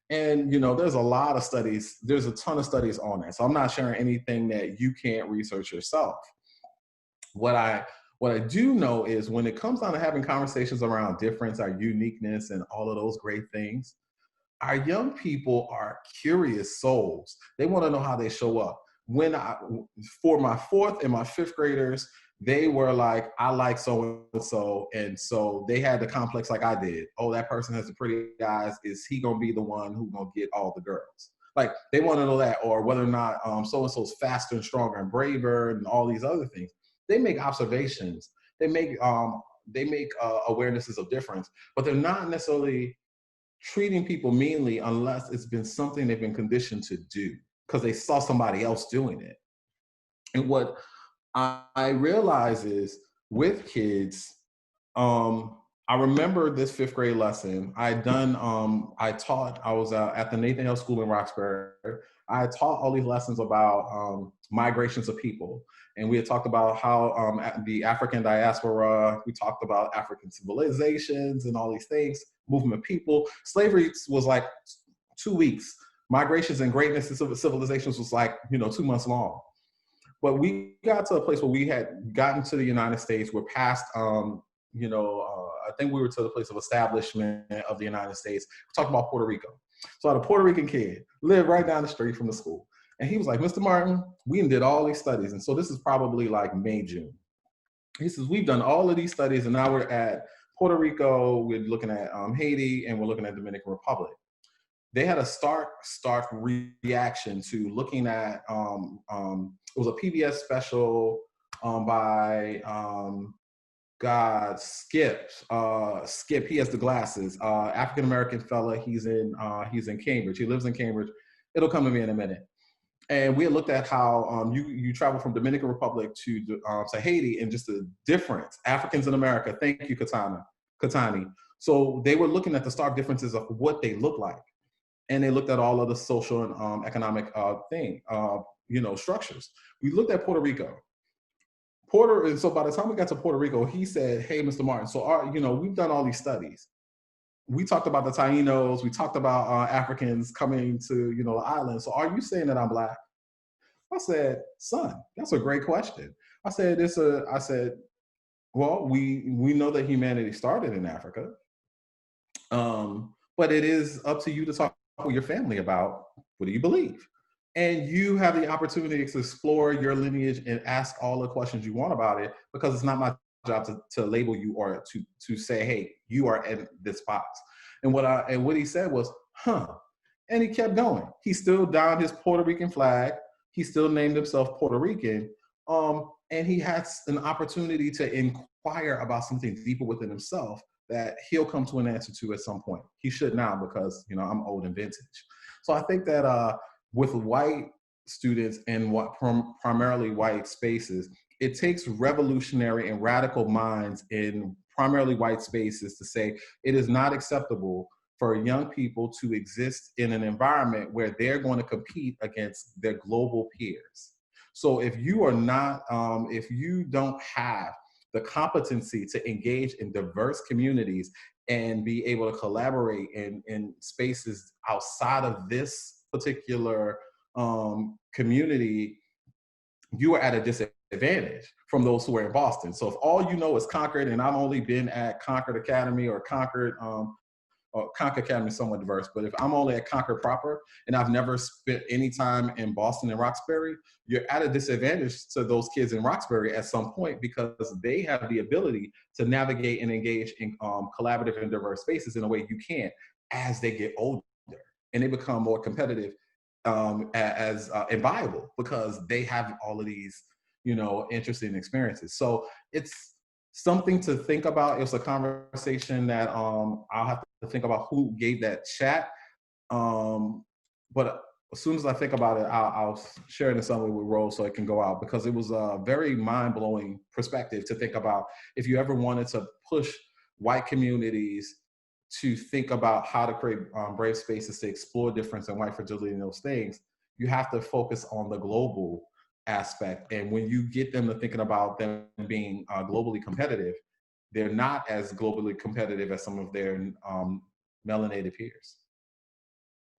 And, you know, there's a lot of studies, there's a ton of studies on that. So I'm not sharing anything that you can't research yourself. What I do know is when it comes down to having conversations around difference, our uniqueness, and all of those great things, our young people are curious souls. They want to know how they show up. For my fourth and my fifth graders, they were like, I like so-and-so. And so they had the complex like I did. Oh, that person has the pretty eyes. Is he going to be the one who's going to get all the girls? Like, they want to know that, or whether or not so-and-so's faster and stronger and braver and all these other things. They make observations. They make awarenesses of difference, but they're not necessarily treating people meanly unless it's been something they've been conditioned to do because they saw somebody else doing it. And what I realize is with kids, I remember this fifth grade lesson I was at the Nathan Hale School in Roxbury. I taught all these lessons about migrations of people. And we had talked about how the African diaspora, we talked about African civilizations and all these things, movement of people. Slavery was like 2 weeks. Migrations and greatness of civilizations was like, 2 months long. But we got to a place where we had gotten to the United States. We're past, I think we were to the place of establishment of the United States. We're talking about Puerto Rico. So I had a Puerto Rican kid, lived right down the street from the school. And he was like, Mr. Martin, we did all these studies. And so this is probably like May, June. He says, we've done all of these studies and now we're at Puerto Rico, we're looking at Haiti, and we're looking at Dominican Republic. They had a stark reaction to looking at, it was a PBS special by Skip. Skip, he has the glasses. African-American fella, he's in Cambridge. He lives in Cambridge. It'll come to me in a minute. And we had looked at how you travel from Dominican Republic to Haiti, and just the difference. Africans in America, thank you, Katani. So they were looking at the stark differences of what they look like. And they looked at all of the social and economic structures. We looked at Puerto Rico. And so by the time we got to Puerto Rico, he said, hey, Mr. Martin, so we've done all these studies. We talked about the Tainos, we talked about Africans coming to, the island. So are you saying that I'm Black? I said, son, that's a great question. I said, well, we know that humanity started in Africa. But it is up to you to talk with your family about what do you believe. And you have the opportunity to explore your lineage and ask all the questions you want about it, because it's not my job to label you or to say, hey, you are in this box. And what he said was, and he kept going. He still donned his Puerto Rican flag. He still named himself Puerto Rican. And he has an opportunity to inquire about something deeper within himself that he'll come to an answer to at some point. He should now, because I'm old and vintage. So I think that with white students and primarily white spaces, it takes revolutionary and radical minds in primarily white spaces to say it is not acceptable for young people to exist in an environment where they're going to compete against their global peers. So if you are not, if you don't have the competency to engage in diverse communities and be able to collaborate in spaces outside of this particular community, you are at a disadvantage from those who are in Boston. So if all you know is Concord, and I've only been at Concord Academy or Concord Concord Academy is somewhat diverse, but if I'm only at Concord proper and I've never spent any time in Boston and Roxbury, you're at a disadvantage to those kids in Roxbury at some point because they have the ability to navigate and engage in collaborative and diverse spaces in a way you can't as they get older and they become more competitive and viable because they have all of these, interesting experiences. So it's something to think about. It's a conversation that I'll have to think about who gave that chat. But as soon as I think about it, I'll share it in some way with Rose so it can go out, because it was a very mind-blowing perspective to think about. If you ever wanted to push white communities to think about how to create brave spaces to explore difference and white fragility and those things, you have to focus on the global aspect. And when you get them to thinking about them being globally competitive, they're not as globally competitive as some of their melanated peers.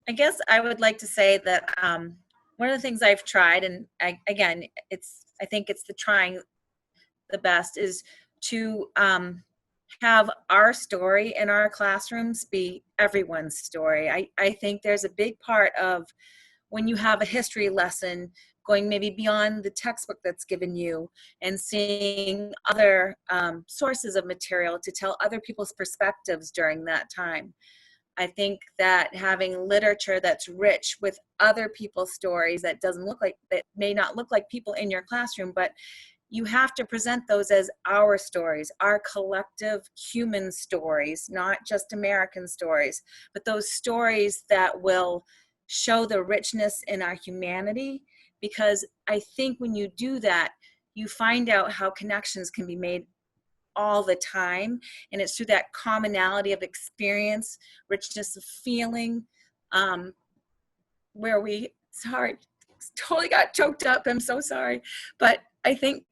I guess I would like to say that one of the things I've tried, and I think it's the trying the best, is to have our story in our classrooms be everyone's story. I think there's a big part of when you have a history lesson going maybe beyond the textbook that's given you and seeing other sources of material to tell other people's perspectives during that time. I think that having literature that's rich with other people's stories that may not look like people in your classroom, but you have to present those as our stories, our collective human stories, not just American stories, but those stories that will show the richness in our humanity. Because I think when you do that, you find out how connections can be made all the time, and it's through that commonality of experience, richness of feeling, where totally got choked up, I'm so sorry, but I think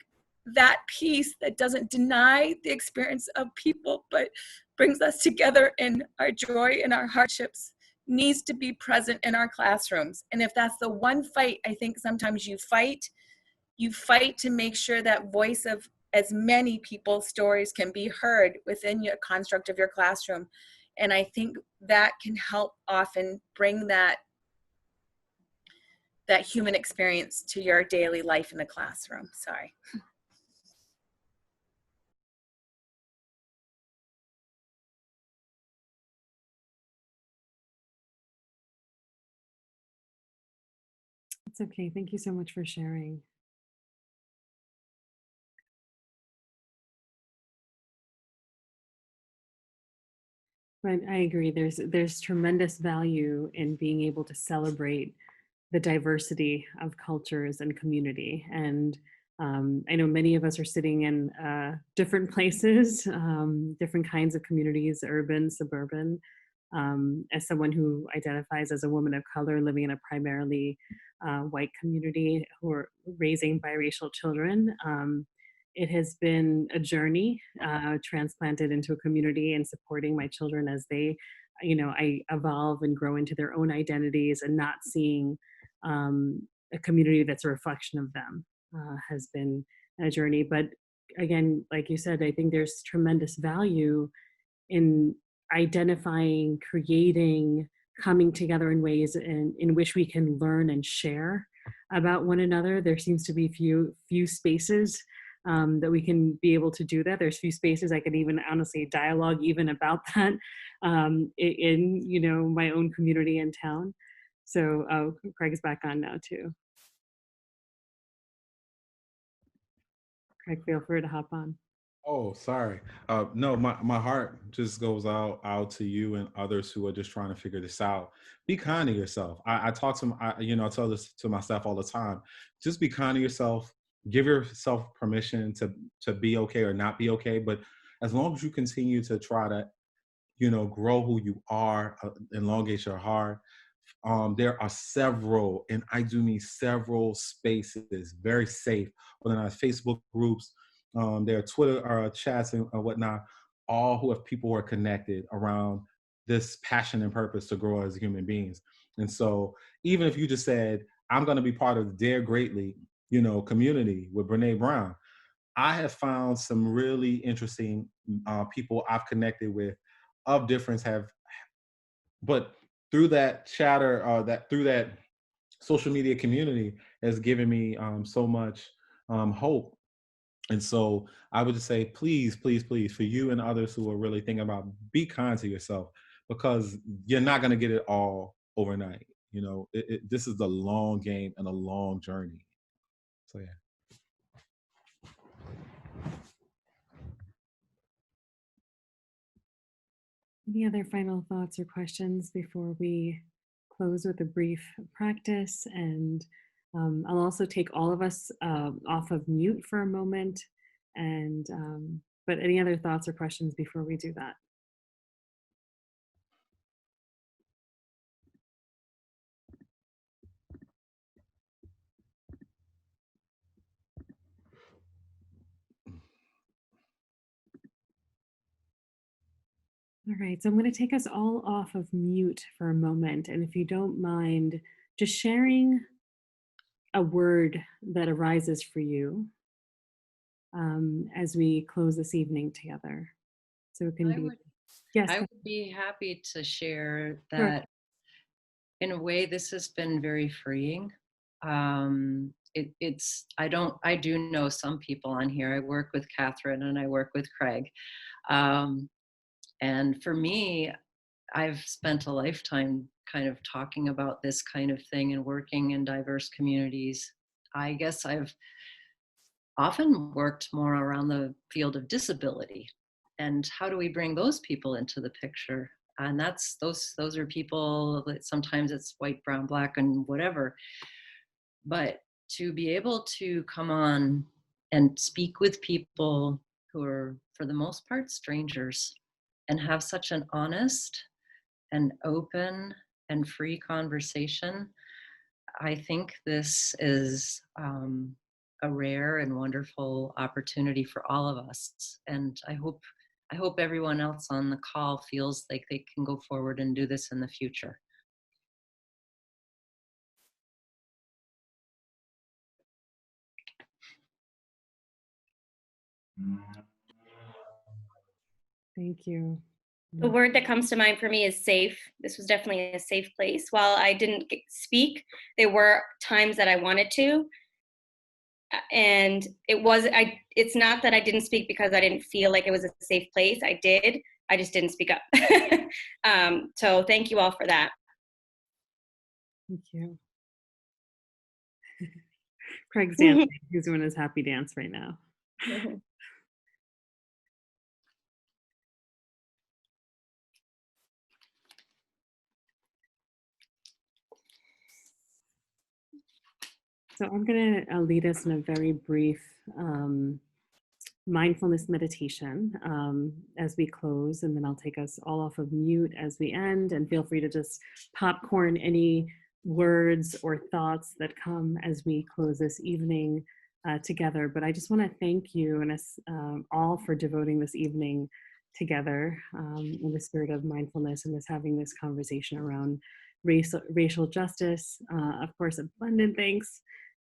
that piece that doesn't deny the experience of people but brings us together in our joy and our hardships needs to be present in our classrooms. And if that's the one fight I think sometimes you fight to make sure that voice of as many people's stories can be heard within your construct of your classroom. And I think that can help often bring that human experience to your daily life in the classroom. Sorry. It's okay. Thank you so much for sharing. But I agree. There's tremendous value in being able to celebrate the diversity of cultures and community. And I know many of us are sitting in different places, different kinds of communities, urban, suburban. As someone who identifies as a woman of color living in a primarily white community who are raising biracial children, it has been a journey, transplanted into a community and supporting my children as they, I evolve and grow into their own identities, and not seeing a community that's a reflection of them has been a journey. But again, like you said, I think there's tremendous value in identifying, creating, coming together in ways in which we can learn and share about one another. There seems to be few spaces that we can be able to do that. There's few spaces I could even honestly dialogue even about that in my own community and town. So Craig's back on now too. Craig, feel free to hop on. Oh, sorry. No, my heart just goes out to you and others who are just trying to figure this out. Be kind to yourself. I talk to I tell this to myself all the time. Just be kind to yourself. Give yourself permission to be okay or not be okay. But as long as you continue to try to, grow who you are, elongate your heart. There are several, and I do mean several spaces, very safe, whether or not Facebook groups, there are Twitter chats and whatnot, all who have people who are connected around this passion and purpose to grow as human beings. And so even if you just said, I'm going to be part of the Dare Greatly, community with Brene Brown, I have found some really interesting people I've connected with of difference, have but through that chatter, through that social media community has given me so much hope. And so I would just say, please, please, please, for you and others who are really thinking about, be kind to yourself, because you're not going to get it all overnight. You know, this is the long game and a long journey. So, yeah. Any other final thoughts or questions before we close with a brief practice? And I'll also take all of us off of mute for a moment. And but any other thoughts or questions before we do that? All right, so I'm going to take us all off of mute for a moment. And if you don't mind, just sharing a word that arises for you as we close this evening together. So it can be, yes. I would be happy to share Sure. that in a way this has been very freeing. I do know some people on here. I work with Catherine and I work with Craig. And for me, I've spent a lifetime kind of talking about this kind of thing and working in diverse communities. I guess I've often worked more around the field of disability and how do we bring those people into the picture. And that's those are people that sometimes it's white, brown, black, and whatever. But to be able to come on and speak with people who are, for the most part, strangers, and have such an honest and open and free conversation, I think this is a rare and wonderful opportunity for all of us. And I hope everyone else on the call feels like they can go forward and do this in the future. Thank you. The word that comes to mind for me is safe. This was definitely a safe place. While I didn't speak, there were times that I wanted to. And it's not that I didn't speak because I didn't feel like it was a safe place. I did. I just didn't speak up. So thank you all for that. Thank you. Craig's dancing. He's doing his happy dance right now. So I'm going to lead us in a very brief mindfulness meditation as we close, and then I'll take us all off of mute as we end, and feel free to just popcorn any words or thoughts that come as we close this evening together. But I just want to thank you and us all for devoting this evening together in the spirit of mindfulness and having this conversation around racial justice. Of course, abundant thanks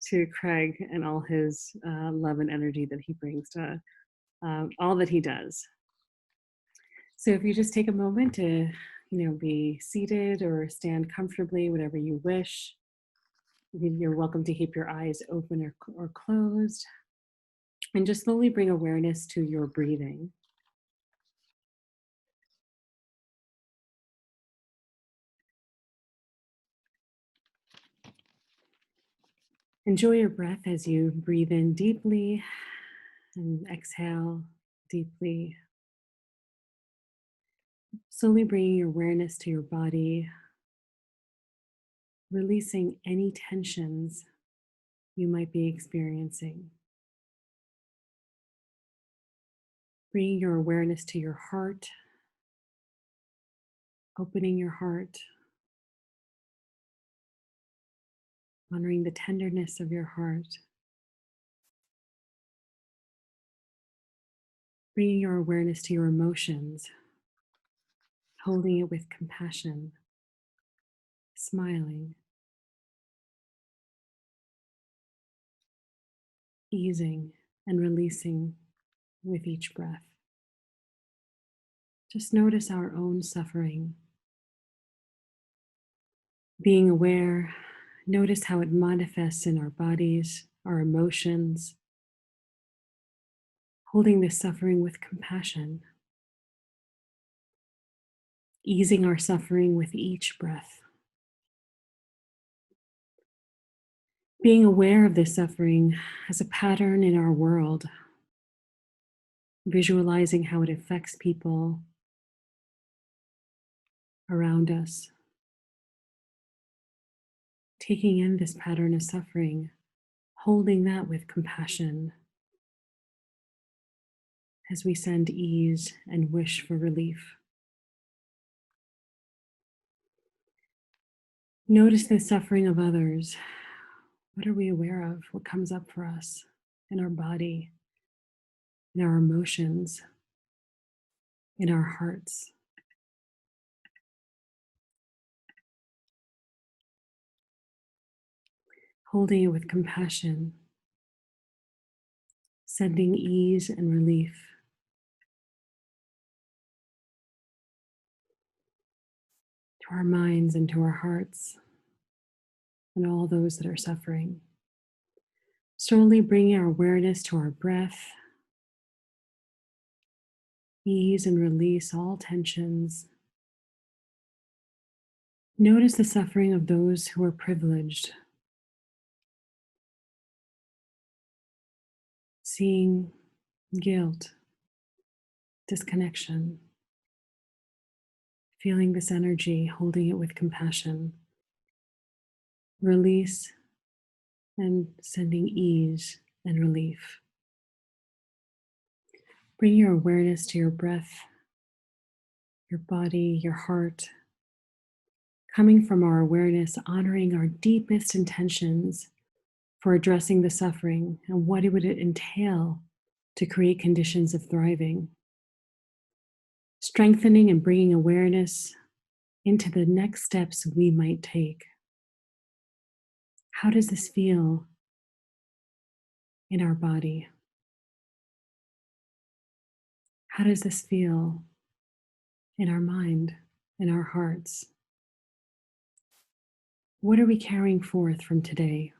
to Craig and all his love and energy that he brings to all that he does. So if you just take a moment to, be seated or stand comfortably, whatever you wish. You're welcome to keep your eyes open or closed. And just slowly bring awareness to your breathing. Enjoy your breath as you breathe in deeply and exhale deeply. Slowly bringing your awareness to your body, releasing any tensions you might be experiencing. Bringing your awareness to your heart, opening your heart, honoring the tenderness of your heart. Bringing your awareness to your emotions, holding it with compassion, smiling, easing and releasing with each breath. Just notice our own suffering Being aware, notice how it manifests in our bodies, our emotions, holding this suffering with compassion, easing our suffering with each breath. Being aware of this suffering as a pattern in our world, visualizing how it affects people around us, taking in this pattern of suffering, holding that with compassion as we send ease and wish for relief. Notice the suffering of others. What are we aware of? What comes up for us in our body, in our emotions, in our hearts? Holding it with compassion, sending ease and relief. To our minds and to our hearts, and all those that are suffering. Slowly bringing our awareness to our breath. Ease and release all tensions. Notice the suffering of those who are privileged. Seeing guilt, disconnection. Feeling this energy, holding it with compassion. Release and sending ease and relief. Bring your awareness to your breath, your body, your heart. Coming from our awareness, honoring our deepest intentions for addressing the suffering and what it would entail to create conditions of thriving. Strengthening and bringing awareness into the next steps we might take. How does this feel in our body? How does this feel in our mind, in our hearts? What are we carrying forth from today?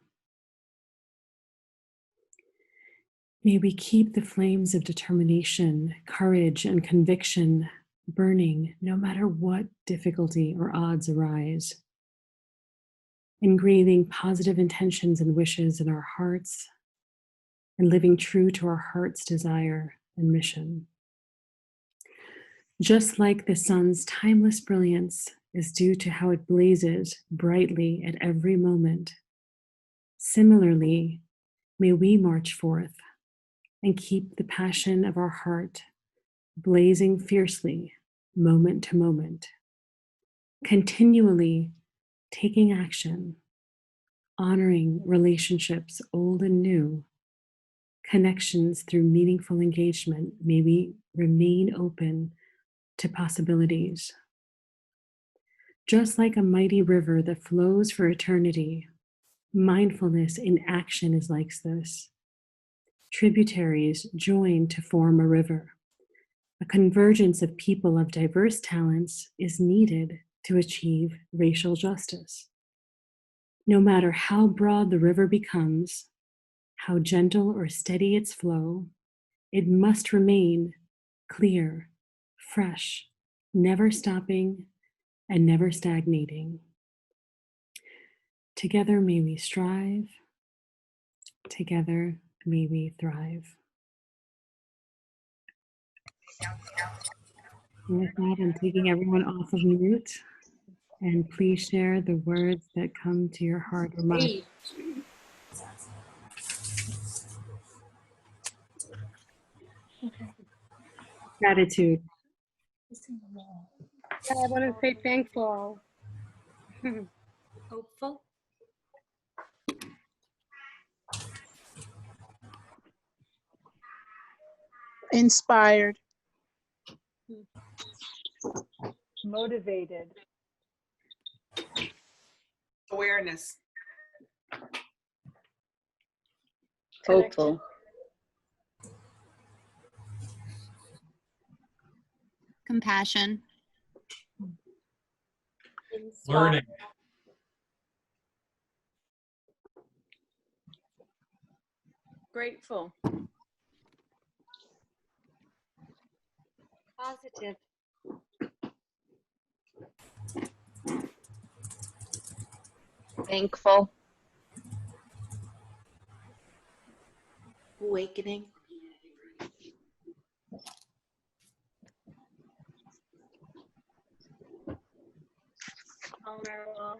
May we keep the flames of determination, courage, and conviction burning no matter what difficulty or odds arise. Engraving positive intentions and wishes in our hearts and living true to our heart's desire and mission. Just like the sun's timeless brilliance is due to how it blazes brightly at every moment, similarly, may we march forth and keep the passion of our heart blazing fiercely, moment to moment, continually taking action, honoring relationships old and new, connections through meaningful engagement. May we remain open to possibilities. Just like a mighty river that flows for eternity, mindfulness in action is like this. Tributaries join to form a river. A convergence of people of diverse talents is needed to achieve racial justice. No matter how broad the river becomes, how gentle or steady its flow, it must remain clear, fresh, never stopping, and never stagnating. Together may we strive, together may we thrive. And with that, I'm taking everyone off of mute, and please share the words that come to your heart or mind. Gratitude. I want to say thankful. Hopeful. Inspired. Motivated. Awareness. Hopeful. Compassion. Learning. Grateful. Positive. Thankful. Awakening. Vulnerable.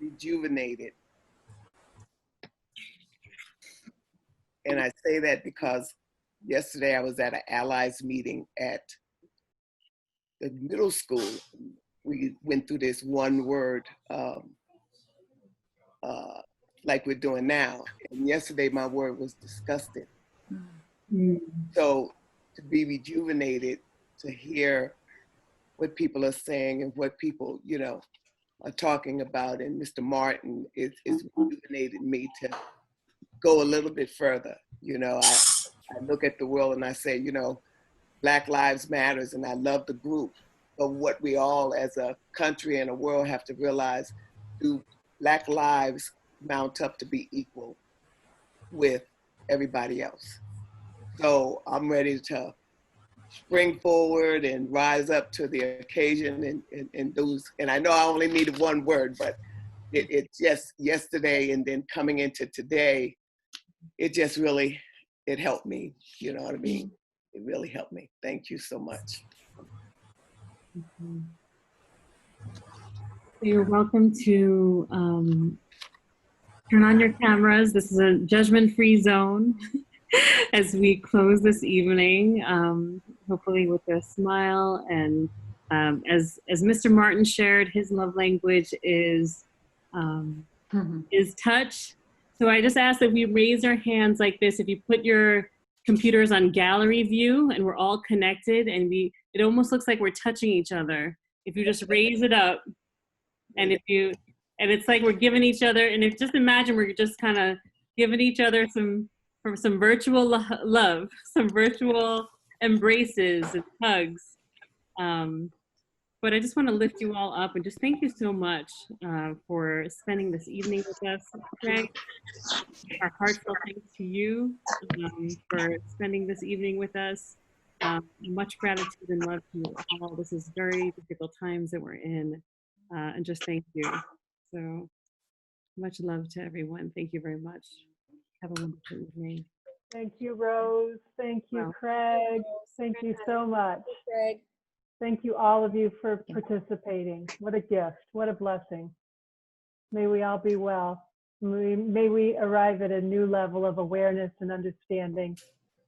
Rejuvenated. And I say that because yesterday I was at an allies meeting at the middle school. We went through this one word like we're doing now. And yesterday my word was disgusted. So to be rejuvenated, to hear what people are saying and what people, you know, are talking about, and Mr. Martin is rejuvenated me to go a little bit further. You know, I look at the world and I say, you know, Black Lives Matters, and I love the group, but what we all as a country and a world have to realize, do Black lives mount up to be equal with everybody else? So I'm ready to spring forward and rise up to the occasion and those, and I know I only needed one word, but it's just yesterday and then coming into today, it just really, it helped me, you know what I mean? It really helped me. Thank you so much. You're welcome to turn on your cameras. This is a judgment-free zone as we close this evening, hopefully with a smile. And as Mr. Martin shared, his love language is touch. So I just ask that we raise our hands like this. If you put your computers on gallery view and we're all connected, and it almost looks like we're touching each other. If you just raise it up, and it's like we're giving each other, and if just imagine we're just kind of giving each other some virtual love, some virtual embraces and hugs. But I just want to lift you all up and just thank you so much for spending this evening with us. Craig, our heartfelt thanks to you for spending this evening with us. Much gratitude and love to you all. This is very difficult times that we're in, and just thank you. So much love to everyone. Thank you very much. Have a wonderful evening. Thank you, Rose. Thank you, Craig. Thank you so much. Craig. Thank you, all of you, for participating. What a gift. What a blessing. May we all be well. May we arrive at a new level of awareness and understanding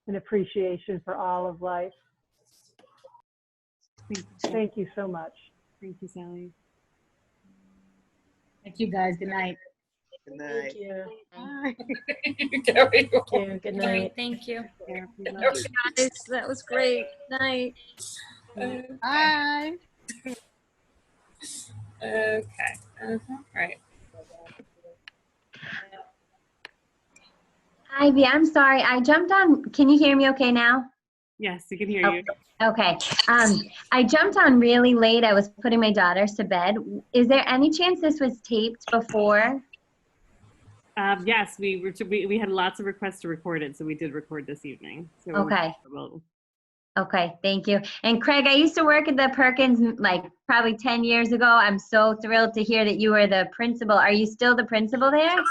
and appreciation for all of life. Thank you so much. Thank you, Sally. Thank you, guys. Good night. Good night. Thank you. Bye. Thank you. Good night. Thank you. Guys, that was great. Night. Bye. Okay. All right. Ivy, I'm sorry. I jumped on. Can you hear me okay now? Yes, we can hear you. Okay. I jumped on really late. I was putting my daughters to bed. Is there any chance this was taped before? Yes, we had lots of requests to record it, so we did record this evening. So okay. Okay, thank you. And Craig, I used to work at the Perkins like probably 10 years ago. I'm so thrilled to hear that you were the principal. Are you still the principal there?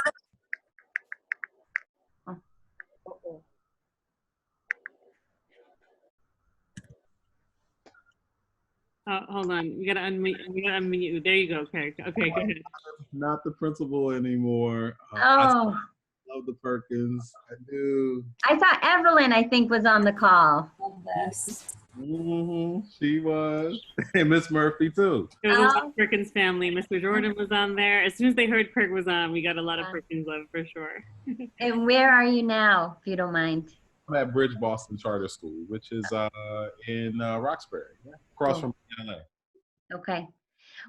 Hold on, we gotta unmute. You. There you go, Craig. Okay, go ahead. Not the principal anymore. Oh. I love the Perkins. I do. I thought Evelyn, I think, was on the call. She was. And Miss Murphy, too. It was a Perkins family. Mr. Jordan was on there. As soon as they heard Craig was on, we got a lot of Perkins love for sure. And where are you now, if you don't mind? I'm at Bridge Boston Charter School, which is in Roxbury, across from LA. Okay.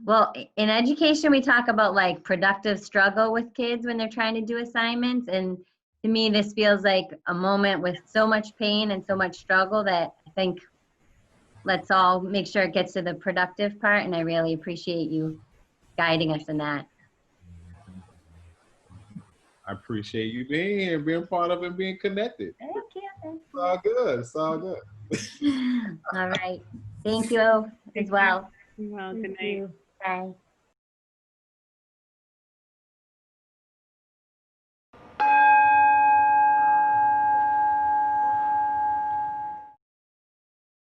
Well, in education, we talk about like productive struggle with kids when they're trying to do assignments. And to me, this feels like a moment with so much pain and so much struggle that I think let's all make sure it gets to the productive part. And I really appreciate you guiding us in that. I appreciate you being here, being part of it, being connected. Thank you. It's all good. It's all good. All right. Thank you as well. Well, good night. Bye.